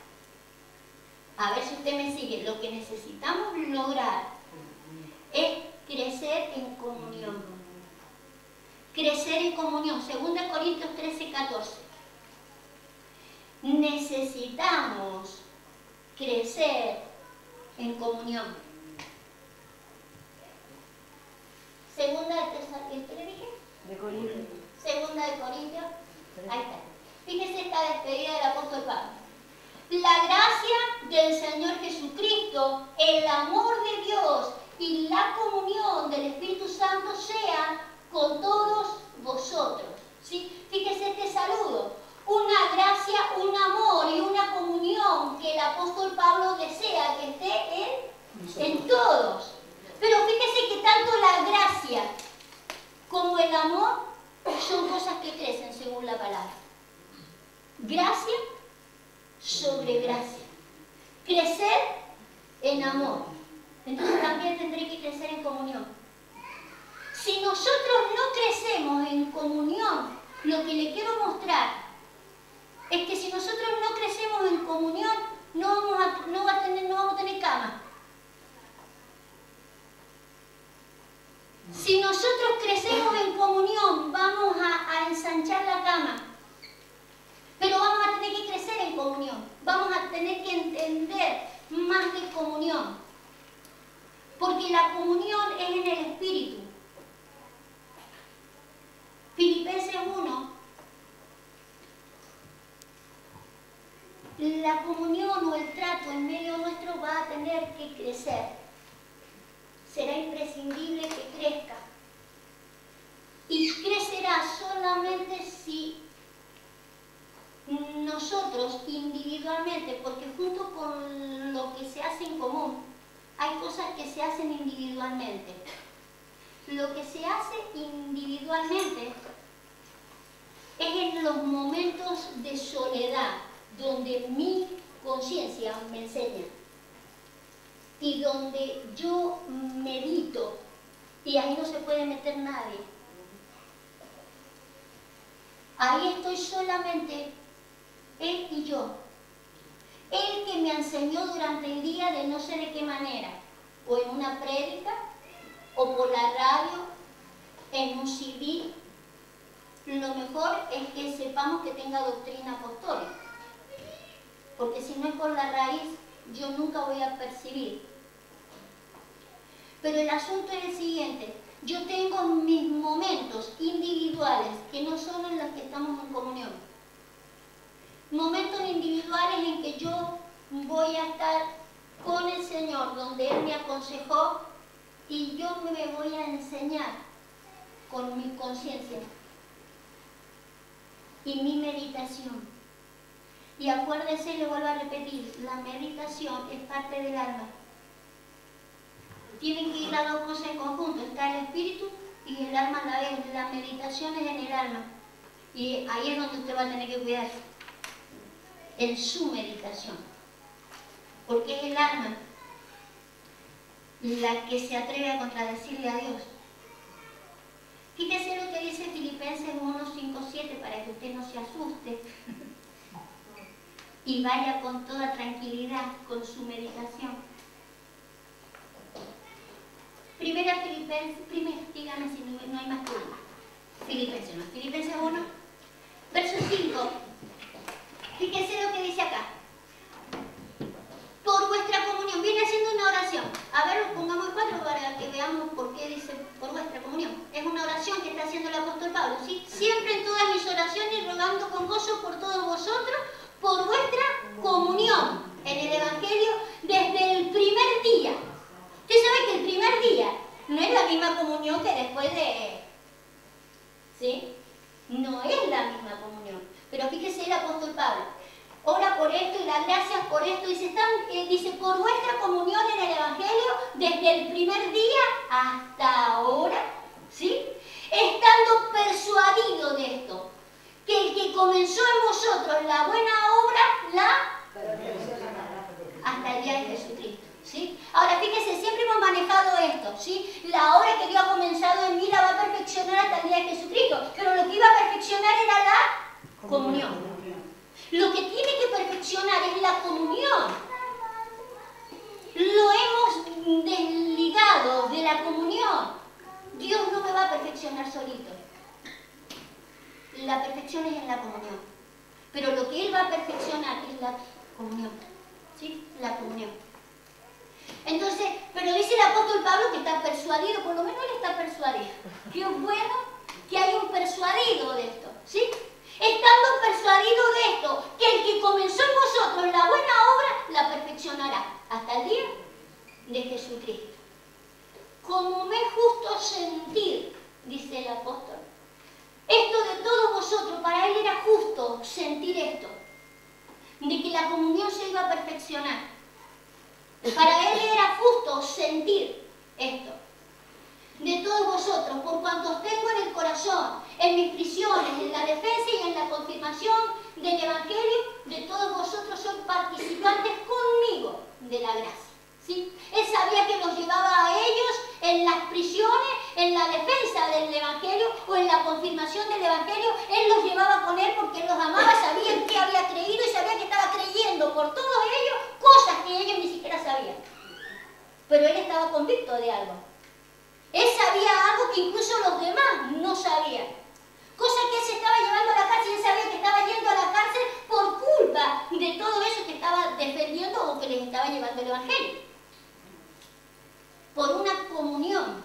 a ver si usted me sigue, lo que necesitamos lograr es crecer en comunión. Crecer en comunión. 2 Corintios 13, 14. Necesitamos crecer en comunión. Segunda de ¿qué le dije?
De Corintios.
Segunda de Corintios. Ahí está. Fíjese esta despedida del apóstol Pablo. La gracia del Señor Jesucristo, el amor de Dios y la comunión del Espíritu Santo sea con todos vosotros. ¿Sí? Fíjese este saludo. Una gracia, un amor y una comunión que el apóstol Pablo desea que esté en todos. Pero fíjese que tanto la gracia como el amor son cosas que crecen según la palabra. Gracia sobre gracia. Crecer en amor. Entonces también tendré que crecer en comunión. Si nosotros no crecemos en comunión, lo que le quiero mostrar es que si nosotros no crecemos en comunión, no vamos a tener cama. Si nosotros crecemos en comunión, vamos a ensanchar la cama. Pero vamos a tener que crecer en comunión. Vamos a tener que entender más de comunión. Porque la comunión es en el Espíritu. Filipenses 1. La comunión o el trato en medio nuestro va a tener que crecer. Será imprescindible que crezca. Y crecerá solamente si nosotros individualmente, porque junto con lo que se hace en común, hay cosas que se hacen individualmente. Lo que se hace individualmente es en los momentos de soledad, donde mi conciencia me enseña y donde yo medito y ahí no se puede meter nadie. Ahí estoy solamente él y yo. Él que me enseñó durante el día de no sé de qué manera, o en una prédica, o por la radio, en un CD. Lo mejor es que sepamos que tenga doctrina apostólica, porque si no es por la raíz, yo nunca voy a percibir. Pero el asunto es el siguiente: yo tengo mis momentos individuales que no son en los que estamos en comunión. Momentos individuales en que yo voy a estar con el Señor, donde Él me aconsejó y yo me voy a enseñar con mi conciencia y mi meditación. Y acuérdese, le vuelvo a repetir, la meditación es parte del alma. Tienen que ir las dos cosas en conjunto, está el espíritu y el alma a la vez. La meditación es en el alma. Y ahí es donde usted va a tener que cuidarse, en su meditación. Porque es el alma la que se atreve a contradecirle a Dios. Fíjese lo que dice Filipenses 1, 5, 7, para que usted no se asuste y vaya con toda tranquilidad con su meditación. Primera Filipenses, dígame si no hay más preguntas. Filipenses 1, verso 5. Fíjense lo que dice acá. Por vuestra comunión, viene haciendo una oración. A ver, pongamos el cuadro para que veamos por qué dice por vuestra comunión. Es una oración que está haciendo el apóstol Pablo, ¿sí? Siempre en todas mis oraciones rogando con gozo por todos vosotros, por vuestra comunión en el Evangelio desde el primer día. Usted sabe que el primer día no es la misma comunión que después de... ¿Sí? No es la misma comunión. Pero fíjese el apóstol Pablo. Ora por esto y da gracias por esto. Dice, por vuestra comunión en el Evangelio desde el primer día hasta ahora, ¿sí? Estando persuadido de esto, que el que comenzó en vosotros la buena obra, hasta el día de Jesucristo, ¿sí? Ahora fíjese, siempre hemos manejado esto, ¿sí? La obra que Dios ha comenzado en mí la va a perfeccionar hasta el día de Jesucristo, pero lo que iba a perfeccionar era la comunión. Lo que tiene que perfeccionar es la comunión. Lo hemos desligado de la comunión. Dios no me va a perfeccionar solito. La perfección es en la comunión. Pero lo que Él va a perfeccionar es la comunión. ¿Sí? La comunión. Entonces, pero dice el apóstol Pablo que está persuadido, por lo menos él está persuadido. Qué bueno que hay un persuadido de esto. ¿Sí? Estando persuadido de esto, que el que comenzó en vosotros la buena obra, la perfeccionará hasta el día de Jesucristo. Como me es justo sentir, dice el apóstol, esto de todos vosotros, para él era justo sentir esto, de que la comunión se iba a perfeccionar. Para él era justo sentir esto. De todos vosotros, por cuantos tengo en el corazón, en mis prisiones, en la defensa y en la confirmación del Evangelio, de todos vosotros sois participantes conmigo de la gracia. ¿Sí? Él sabía que los llevaba a ellos en las prisiones, en la defensa del Evangelio o en la confirmación del Evangelio. Él los llevaba con él porque él los amaba, sabía en qué había creído y sabía que estaba creyendo por todos ellos cosas que ellos ni siquiera sabían. Pero él estaba convicto de algo. Él sabía algo que incluso los demás no sabían. Cosa que él se estaba llevando a la cárcel, él sabía que estaba yendo a la cárcel por culpa de todo eso que estaba defendiendo o que les estaba llevando el Evangelio. Por una comunión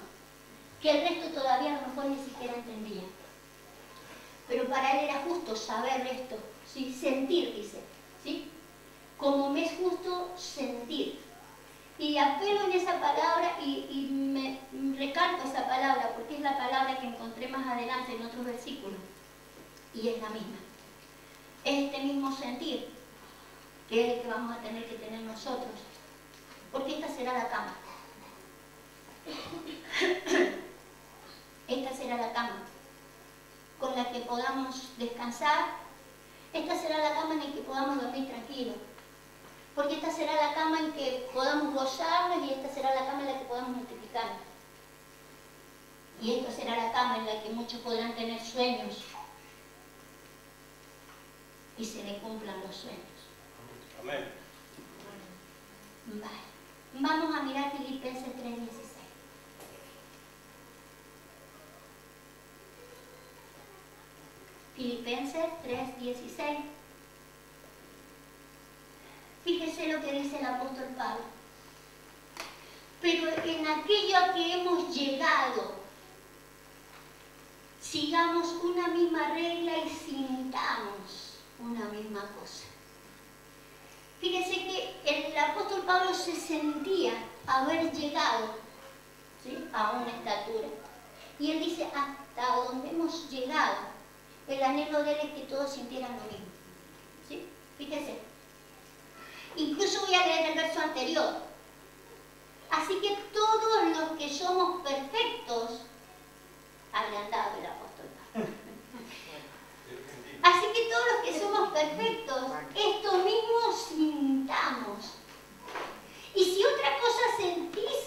que el resto todavía a lo mejor ni siquiera entendía. Pero para él era justo saber esto, ¿sí? Sentir, dice, ¿sí? Como me es justo sentir. Y apelo en esa palabra y me recalco esa palabra porque es la palabra que encontré más adelante en otros versículos. Y es la misma. Es este mismo sentir que es el que vamos a tener que tener nosotros. Porque esta será la cama. Esta será la cama con la que podamos descansar. Esta será la cama en la que podamos dormir tranquilos. Porque esta será la cama en que podamos gozarnos y esta será la cama en la que podamos multiplicarnos. Y esta será la cama en la que muchos podrán tener sueños y se le cumplan los sueños.
Amén.
Vale. Vamos a mirar Filipenses 3:16. Filipenses 3:16. Fíjese lo que dice el apóstol Pablo. Pero en aquello a que hemos llegado, sigamos una misma regla y sintamos una misma cosa. Fíjese que el apóstol Pablo se sentía haber llegado, ¿sí?, a una estatura. Y él dice, hasta donde hemos llegado, el anhelo de él es que todos sintieran lo mismo. ¿Sí? Fíjese. Incluso voy a leer el verso anterior. Así que todos los que somos perfectos, agrandado el apóstol Pablo. Así que todos los que somos perfectos, esto mismo sintamos. Y si otra cosa sentís,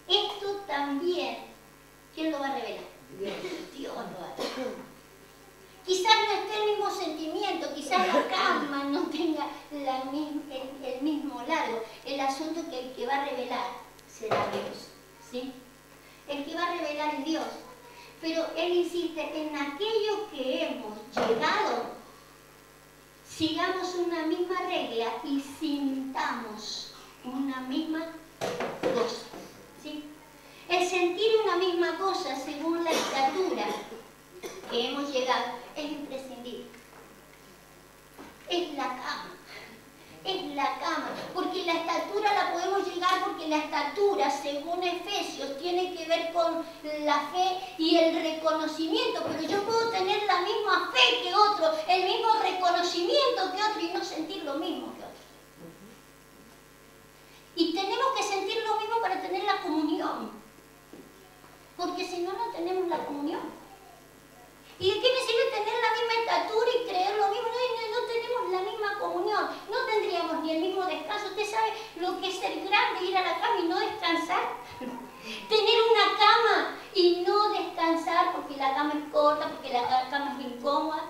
esto también, ¿quién lo va a revelar? Dios lo va a revelar. Quizás no esté el mismo sentimiento, quizás la cama no tenga el mismo largo. El asunto que el que va a revelar será Dios, ¿sí? El que va a revelar es Dios. Pero él insiste, en aquello que hemos llegado, sigamos una misma regla y sintamos una misma cosa. El sentir una misma cosa según la estatura que hemos llegado es imprescindible. Es la cama. Es la cama, porque la estatura la podemos llegar porque la estatura, según Efesios, tiene que ver con la fe y el reconocimiento, pero yo puedo tener la misma fe que otro, el mismo reconocimiento que otro y no sentir lo mismo que otro. Y tenemos que sentir lo mismo para tener la comunión, porque si no, no tenemos la comunión. ¿Y de qué me sirve tener la misma estatura y creer lo mismo? No tenemos la misma comunión, no tendríamos ni el mismo descanso. ¿Usted sabe lo que es ser grande, ir a la cama y no descansar? Tener una cama y no descansar porque la cama es corta, porque la cama es incómoda.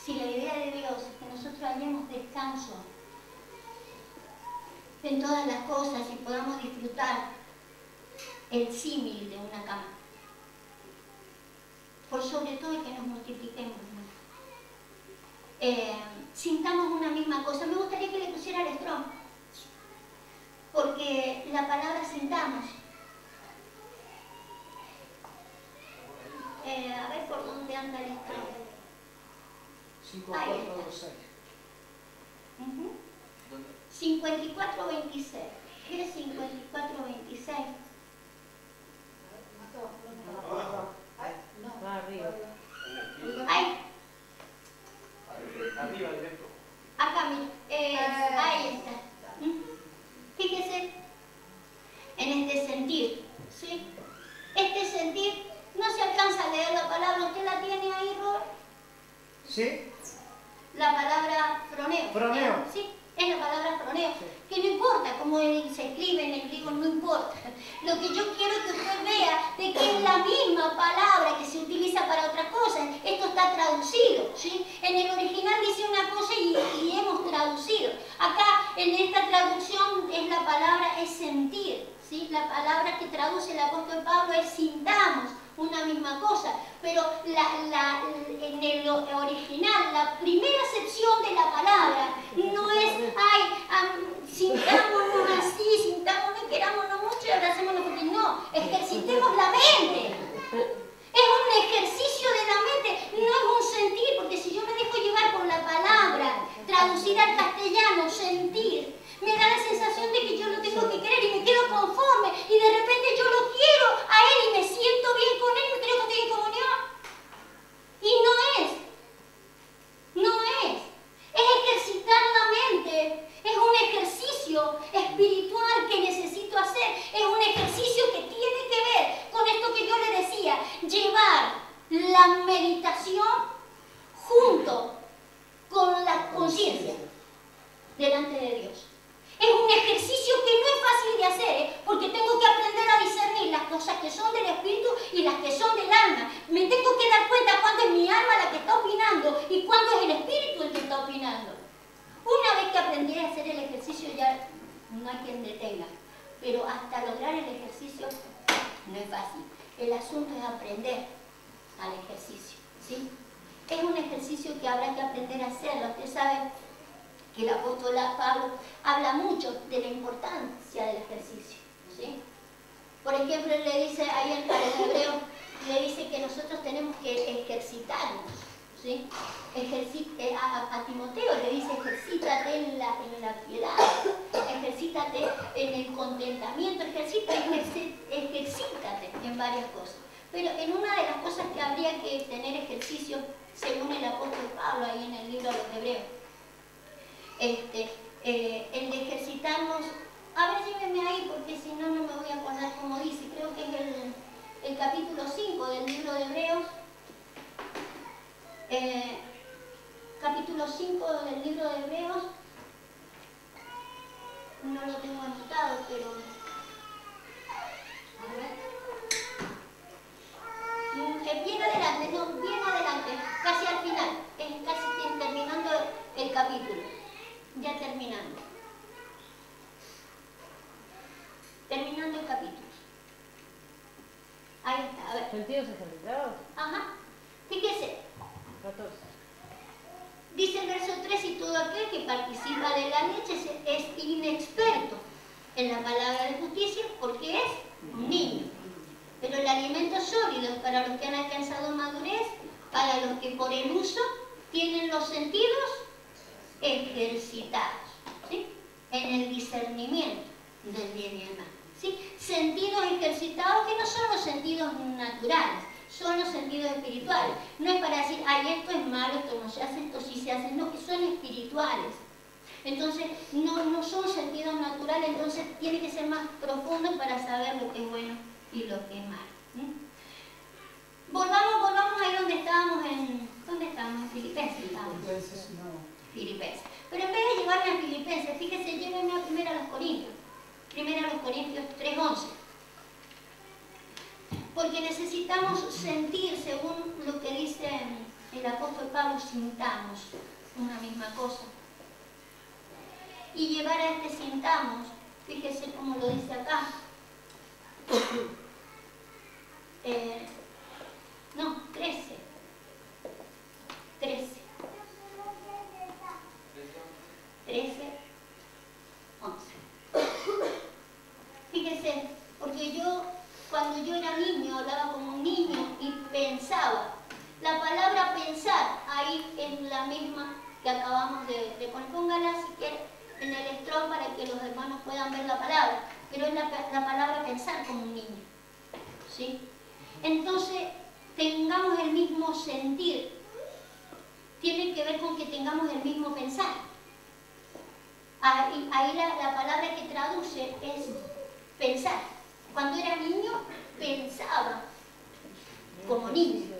Si la idea de Dios es que nosotros hallemos descanso en todas las cosas y podamos disfrutar el símil de una cama. Por sobre todo y que nos multipliquemos. Sintamos una misma cosa. Me gustaría que le pusiera el Strong, porque la palabra sintamos. A ver por dónde anda el Strong.
5426.
5426. ¿Qué es 5426?
Arriba.
Ahí.
Arriba directo.
Acá, mira. Ahí está. Fíjese en este sentir, ¿sí? Este sentir no se alcanza a leer la palabra. ¿Usted la tiene ahí, Robert?
¿Sí?
La palabra froneo.
Froneo.
Sí, es la palabra froneo. Que no importa cómo se escribe en el griego, no importa. Lo que yo quiero es que usted vea de que es la misma palabra que se utiliza para otras cosas. Esto está traducido, ¿sí? En el original dice una cosa y hemos traducido. Acá, en esta traducción, es la palabra es sentir, ¿sí? La palabra que traduce el apóstol Pablo es sintamos una misma cosa, pero en el original, la primera acepción de la palabra no es, sintámonos así, sintámonos, querámonos mucho y abracémonos porque no, ejercitemos la mente. Es un ejercicio de la mente, no es un sentir, porque si yo me dejo llevar por la palabra, traducida al castellano, sentir, me da la sensación de que yo lo tengo que querer y me quedo conforme y de repente yo lo quiero a él y me siento bien con él y me creo que estoy en comunión. Y no es ejercitar la mente, es un ejercicio espiritual que necesito hacer, es un ejercicio que tiene que ver con esto que yo le decía, llevar la meditación junto con la conciencia delante de Dios. Es un ejercicio que no es fácil de hacer, porque tengo que aprender a discernir las cosas que son del espíritu y las que son del alma. Me tengo que dar cuenta cuándo es mi alma la que está opinando y cuándo es el espíritu el que está opinando. Una vez que aprendí a hacer el ejercicio ya no hay quien detenga, pero hasta lograr el ejercicio no es fácil. El asunto es aprender al ejercicio, ¿sí? Es un ejercicio que habrá que aprender a hacerlo. Usted sabe que el apóstol Pablo habla mucho de la importancia del ejercicio, ¿sí? Por ejemplo, él le dice ahí en el hebreo, le dice que nosotros tenemos que ejercitarnos, ¿sí? A Timoteo le dice ejercítate en la piedad, ejercítate en el contentamiento, ejercítate en varias cosas. Pero en una de las cosas que habría que tener ejercicio, según el apóstol Pablo ahí en el libro de los Hebreos, el de ejercitarnos, a ver, llévenme ahí porque si no, no me voy a acordar cómo dice, creo que es el capítulo 5 del libro de Hebreos, capítulo 5 del libro de Hebreos, no lo tengo anotado, pero a ver. Bien adelante, casi al final, casi terminando el capítulo, ya terminando el capítulo. Ahí está, a ver.
¿Sentidos ejercitados?
Ajá, fíjese.
14.
Dice el verso 3, y todo aquel que participa de la leche es inexperto en la palabra de justicia porque es un niño. Pero el alimento sólido es para los que han alcanzado madurez, para los que por el uso tienen los sentidos ejercitados, ¿sí? En el discernimiento del bien y el mal, ¿sí? Sentidos ejercitados que no son los sentidos naturales, son los sentidos espirituales. No es para decir, ay, esto es malo, esto no se hace, esto sí se hace, no, que son espirituales. Entonces, no son sentidos naturales, entonces tiene que ser más profundo para saber lo que es bueno y lo que es malo. Volvamos ahí donde estábamos ¿dónde estábamos? En Filipenses. Filipenses. Pero en vez de llevarme a Filipenses, fíjese, llévenme a primero a los Corintios. Primero a los Corintios 3:11. Porque necesitamos sentir, según lo que dice el apóstol Pablo, sintamos una misma cosa. Y llevar a este sintamos, fíjese cómo lo dice acá. 13:11. Fíjese, porque cuando yo era niño, hablaba como un niño y pensaba. La palabra pensar, ahí es la misma que acabamos de poner. Póngala si quiere en el estrón para que los hermanos puedan ver la palabra. Pero es la palabra pensar como un niño, ¿sí? Entonces, tengamos el mismo sentir. Tiene que ver con que tengamos el mismo pensar. Ahí la palabra que traduce es pensar. Cuando era niño, pensaba como niño.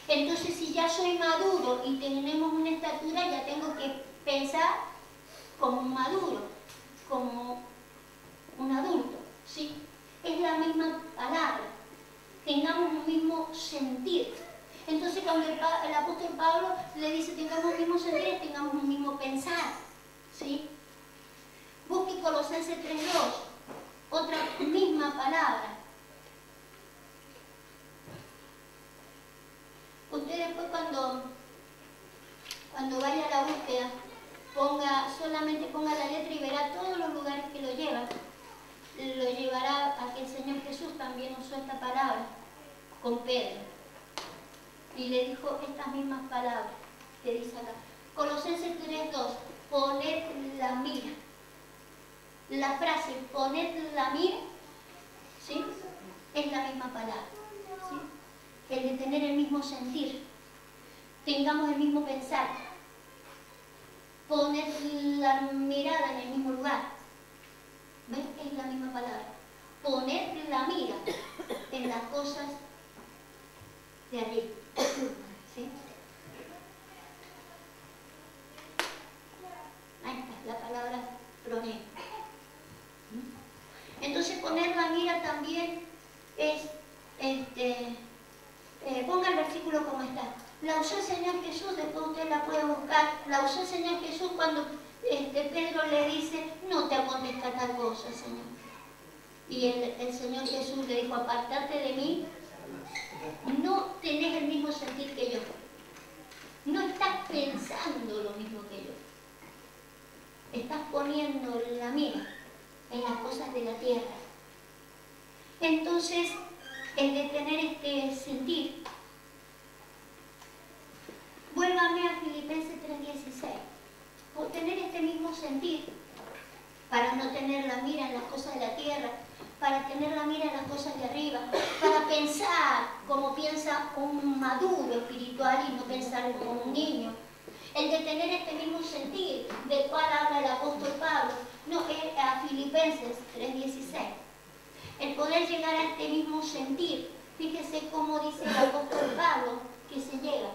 Entonces, si ya soy maduro y tenemos una estatura, ya tengo que pensar como un maduro, como un adulto, ¿sí? Es la misma palabra. Tengamos un mismo sentir. Entonces, cuando el apóstol Pablo le dice tengamos un mismo sentir, tengamos un mismo pensar, ¿sí? Busque Colosenses 3:2, otra misma palabra. Usted después cuando vaya a la búsqueda, solamente ponga la letra y verá todos los lugares que lo llevan. Lo llevará a que el Señor Jesús también usó esta palabra con Pedro. Y le dijo estas mismas palabras que dice acá. Colosenses 3:2, poned la mira. La frase poned la mira, ¿sí? Es la misma palabra, ¿sí? El de tener el mismo sentir, tengamos el mismo pensar, poner la mirada en el mismo lugar. ¿Ven? Es la misma palabra. Poner la mira en las cosas de arriba, ¿sí? Ahí está, la palabra poner. Entonces poner la mira también es, ponga el versículo como está. La usó el Señor Jesús, después usted la puede buscar. La usó el Señor Jesús cuando Pedro le dice, no te acontezca tal cosa, Señor. Y el Señor Jesús le dijo, apartate de mí, no tenés el mismo sentir que yo. No estás pensando lo mismo que yo. Estás poniendo la mira en las cosas de la tierra. Entonces, el de tener este sentir, vuélvame a Filipenses 3:16, por tener este mismo sentir, para no tener la mira en las cosas de la tierra, para tener la mira en las cosas de arriba, para pensar como piensa un maduro espiritual y no pensar como un niño. El de tener este mismo sentir del cual habla el apóstol Pablo, no, es a Filipenses 3:16. El poder llegar a este mismo sentir, fíjese cómo dice el apóstol Pablo que se llega.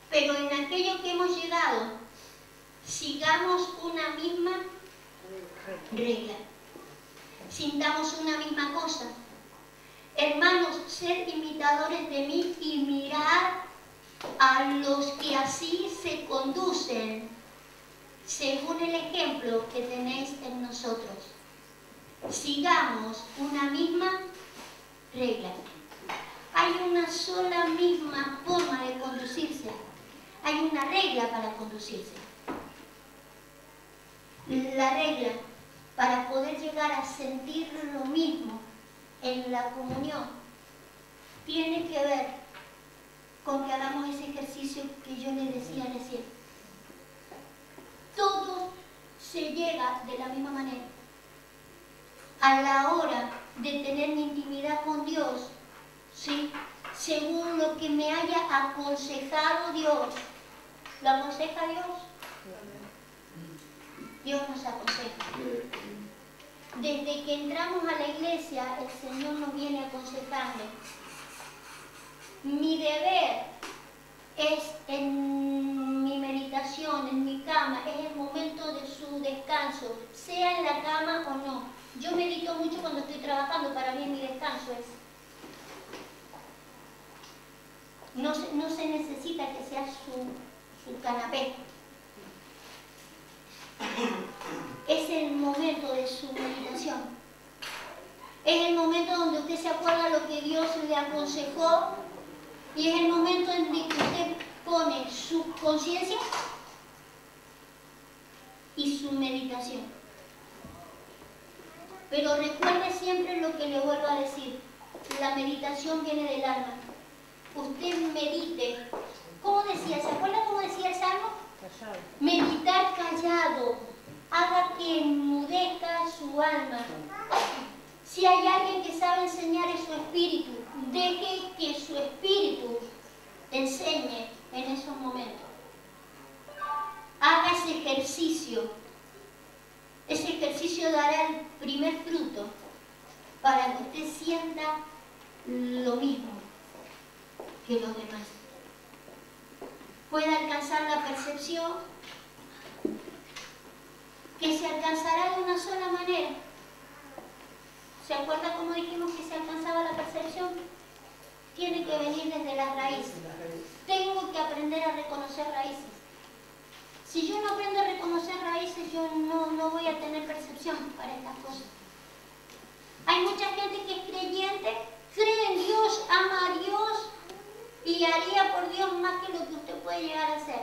Pero en aquello que hemos llegado, sigamos una misma regla. Sintamos una misma cosa. Hermanos, sed imitadores de mí y mirad a los que así se conducen, según el ejemplo que tenéis en nosotros. Sigamos una misma regla. hay una sola misma forma de conducirse. Hay una regla para conducirse. La regla para poder llegar a sentir lo mismo en la comunión tiene que ver con que hagamos ese ejercicio que yo les decía recién. Todo se llega de la misma manera. A la hora de tener mi intimidad con Dios, ¿sí?, según lo que me haya aconsejado Dios. ¿Lo aconseja Dios? Dios nos aconseja. Desde que entramos a la iglesia, el Señor nos viene aconsejando. Mi deber es, en mi meditación, en mi cama, es el momento de su descanso, sea en la cama o no. Yo medito mucho cuando estoy trabajando, para mí mi descanso es. No se necesita que sea su canapé. Es el momento de su meditación. Es el momento donde usted se acuerda lo que Dios le aconsejó y es el momento en que usted pone su conciencia y su meditación. Pero recuerde siempre lo que le vuelvo a decir. La meditación viene del alma. Usted medite. ¿Cómo decía? ¿Se acuerda cómo decía el Salmo?
Callado.
Meditar callado. Haga que enmudezca su alma. Si hay alguien que sabe enseñar es su espíritu. Deje que su espíritu enseñe en esos momentos. Haga ese ejercicio. Ese ejercicio dará el primer fruto para que usted sienta lo mismo que los demás. Puede alcanzar la percepción que se alcanzará de una sola manera. ¿Se acuerda cómo dijimos que se alcanzaba la percepción? Tiene que venir desde las raíces. Tengo que aprender a reconocer raíces. Si yo no aprendo a reconocer raíces, yo no voy a tener percepción para estas cosas. Hay mucha gente que es creyente, cree en Dios, ama a Dios y haría por Dios más que lo que usted puede llegar a hacer.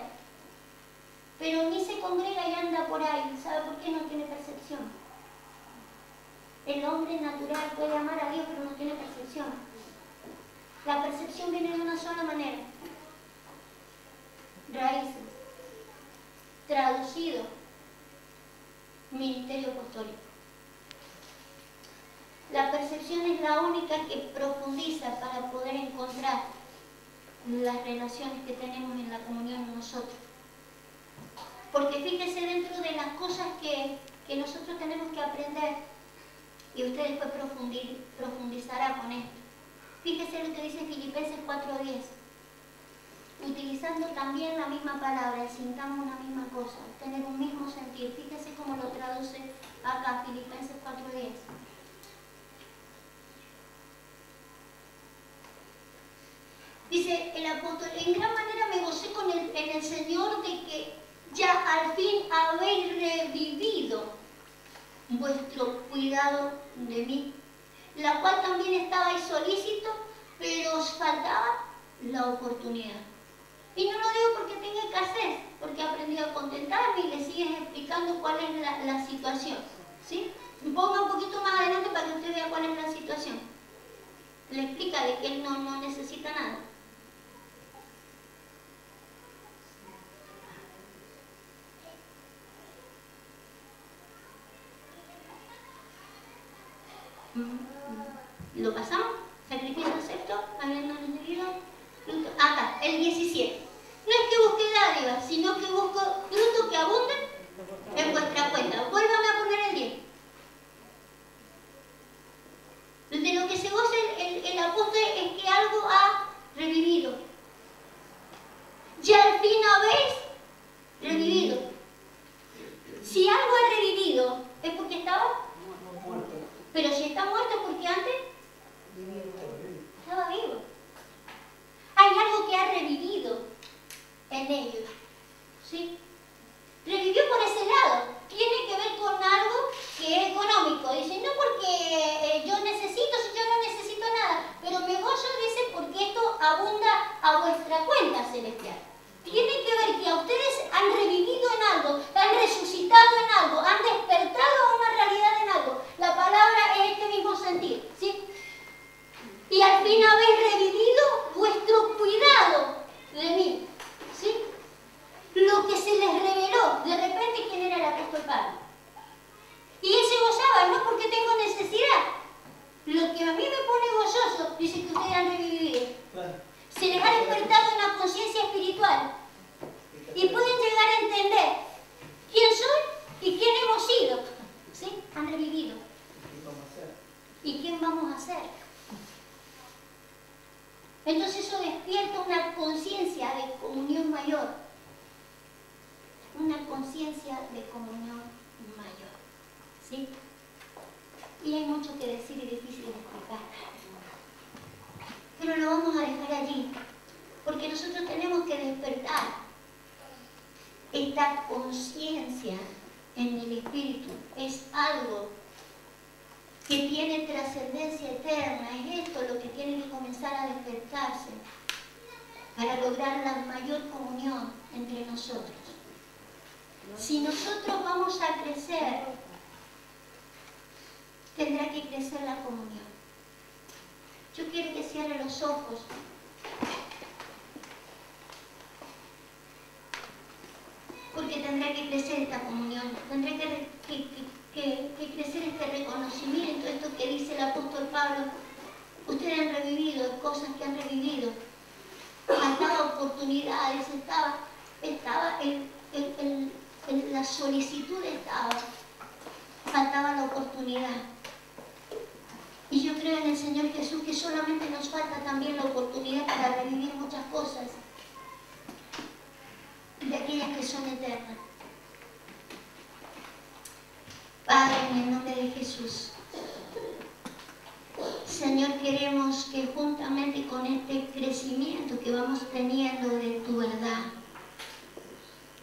Pero ni se congrega y anda por ahí. ¿Sabe por qué no tiene percepción? El hombre natural puede amar a Dios, pero no tiene percepción. La percepción viene de una sola manera. Raíces. Traducido. Ministerio apostólico. La percepción es la única que profundiza para poder encontrar las relaciones que tenemos en la comunión en nosotros. Porque fíjese dentro de las cosas que nosotros tenemos que aprender, y usted después profundizará con esto. Fíjese lo que dice Filipenses 4:10. Utilizando también la misma palabra, sintamos una misma cosa, tener un mismo sentir. Fíjese cómo lo traduce acá, Filipenses 4:10. Dice el apóstol: en gran manera me gocé en el Señor de que ya al fin habéis revivido vuestro cuidado de mí, la cual también estabais solícito, pero os faltaba la oportunidad. Y no lo digo porque tenga escasez, porque he aprendido a contentarme y le sigues explicando cuál es la situación, ¿sí? Ponga un poquito más adelante para que usted vea cuál es la situación. Le explica de que él no necesita nada. ¿Lo pasamos? Sacrificio acepto, habiendo recibido fruto. Acá, el 17. No es que busque dádiva, sino que busco fruto que abunde en vuestra cuenta. Vuélvame a poner el 10. De lo que se goza el apóstol es que algo ha revivido. Ya al fin habéis revivido. Si algo ha revivido, es porque estaba. Pero si está muerto es porque antes estaba vivo. Hay algo que ha revivido en ellos, ¿sí? Revivió por ese lado. Tiene que ver con algo que es económico. Dice, no porque yo necesito, si yo no necesito nada, pero me gozo, dice, porque Pablo. Y él se gozaba, no porque tengo necesidad. Lo que a mí me pone gozoso, dice que ustedes han revivido. Se les ha despertado una conciencia espiritual. Y pueden llegar a entender quién soy y quién hemos sido. ¿Sí? Han revivido. ¿Y quién vamos a ser? Entonces eso despierta una conciencia de comunión mayor. Una conciencia de comunión mayor. ¿Sí? Y hay mucho que decir y difícil de explicar. Pero lo vamos a dejar allí. Porque nosotros tenemos que despertar esta conciencia en el espíritu. Es algo que tiene trascendencia eterna. Es esto lo que tiene que comenzar a despertarse para lograr la mayor comunión entre nosotros. Si nosotros vamos a crecer, tendrá que crecer la comunión. Yo quiero que cierre los ojos. Porque tendrá que crecer esta comunión, tendrá que crecer este reconocimiento, esto que dice el apóstol Pablo. Ustedes han revivido cosas que han revivido, faltaba oportunidades, estaba la solicitud estaba, faltaba la oportunidad. Y yo creo en el Señor Jesús que solamente nos falta también la oportunidad para revivir muchas cosas, de aquellas que son eternas. Padre, en el nombre de Jesús, Señor, queremos que juntamente con este crecimiento que vamos teniendo de tu verdad,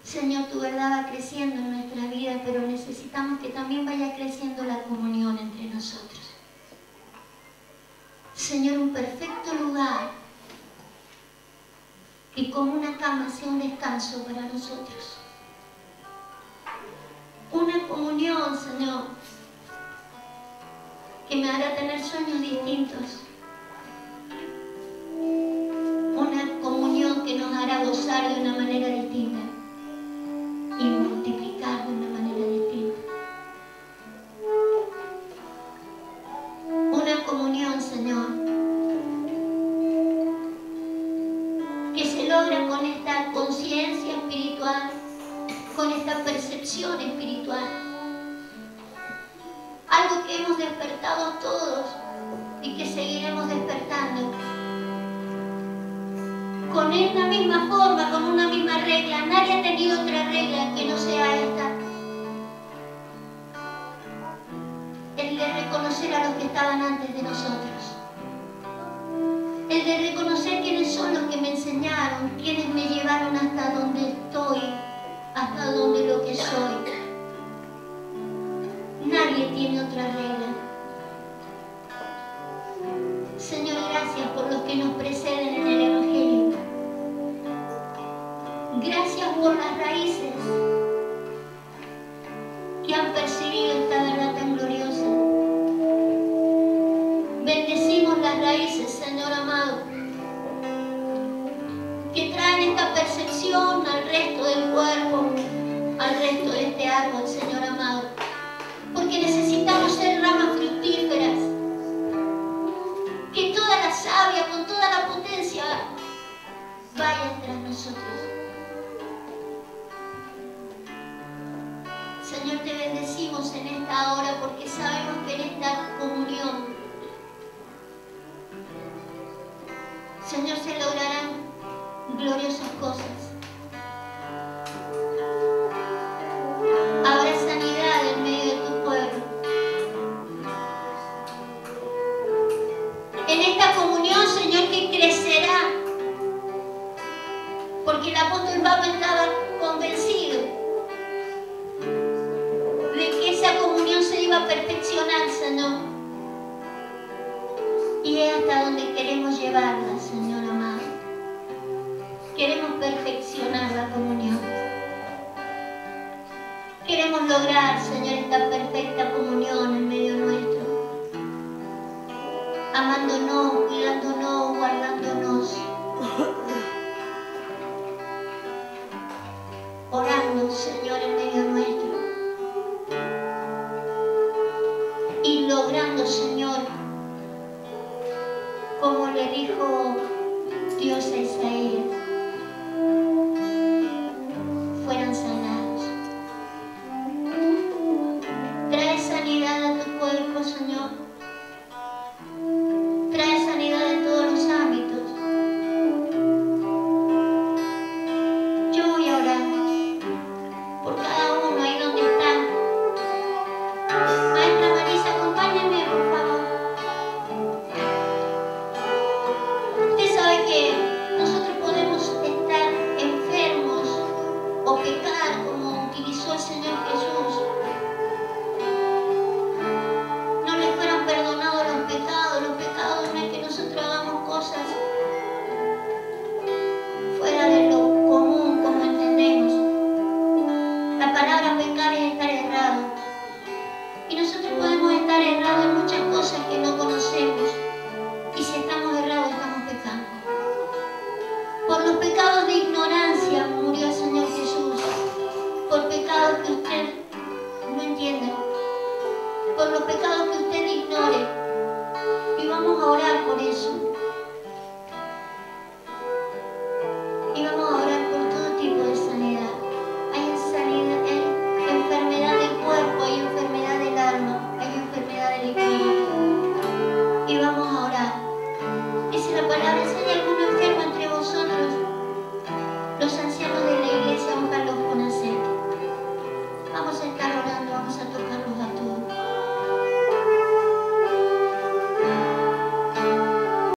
Señor, tu verdad va creciendo en nuestra vida, pero necesitamos que también vaya creciendo la comunión entre nosotros. Señor, un perfecto lugar que como una cama sea un descanso para nosotros. Una comunión, Señor, que me hará tener sueños distintos. Una comunión que nos hará gozar de una manera distinta y multiplicar de una manera distinta. Una comunión, Señor, que se logra con esta conciencia espiritual, con esta percepción espiritual. Algo que hemos despertado todos y que seguiremos despertando. Con esta misma forma, con una misma regla. Nadie ha tenido otra regla que no sea esta. El de reconocer a los que estaban antes de nosotros. El de reconocer quiénes son los que me enseñaron, quienes me llevaron hasta donde estoy, hasta donde lo que soy. Nadie tiene otra regla. Señor, gracias por los que nos preceden en el Evangelio. Gracias por las raíces que han percibido esta verdad tan gloriosa. Bendecimos las raíces, Señor amado, que traen esta percepción al resto del cuerpo, al resto de este árbol, Señor amado. Porque necesitamos ser ramas fructíferas. Que toda la savia, con toda la potencia, vaya tras nosotros. Señor, te bendecimos en esta hora porque sabemos que en esta comunión, Señor, se lograrán gloriosas cosas. Habrá sanidad en medio de tu pueblo. En esta comunión, Señor, que crecerá, porque el apóstol Pablo estaba convencido de que esa comunión se iba a perfeccionar, Señor. Y es hasta donde queremos llevarla, Señor amado. Queremos perfeccionar la comunión. Queremos lograr, Señor, esta perfecta comunión en medio nuestro. Amándonos, cuidándonos, guardándonos. Orando, Señor, en medio nuestro. pecar como utilizó el Señor Jesús, no le fueran perdonados los pecados. Los pecados no es que nosotros hagamos cosas fuera de lo común, como entendemos. La palabra pecar es estar errado. Y nosotros podemos estar errados en muchas cosas que no conocemos. Y si estamos errados, estamos pecando. Por los pecados de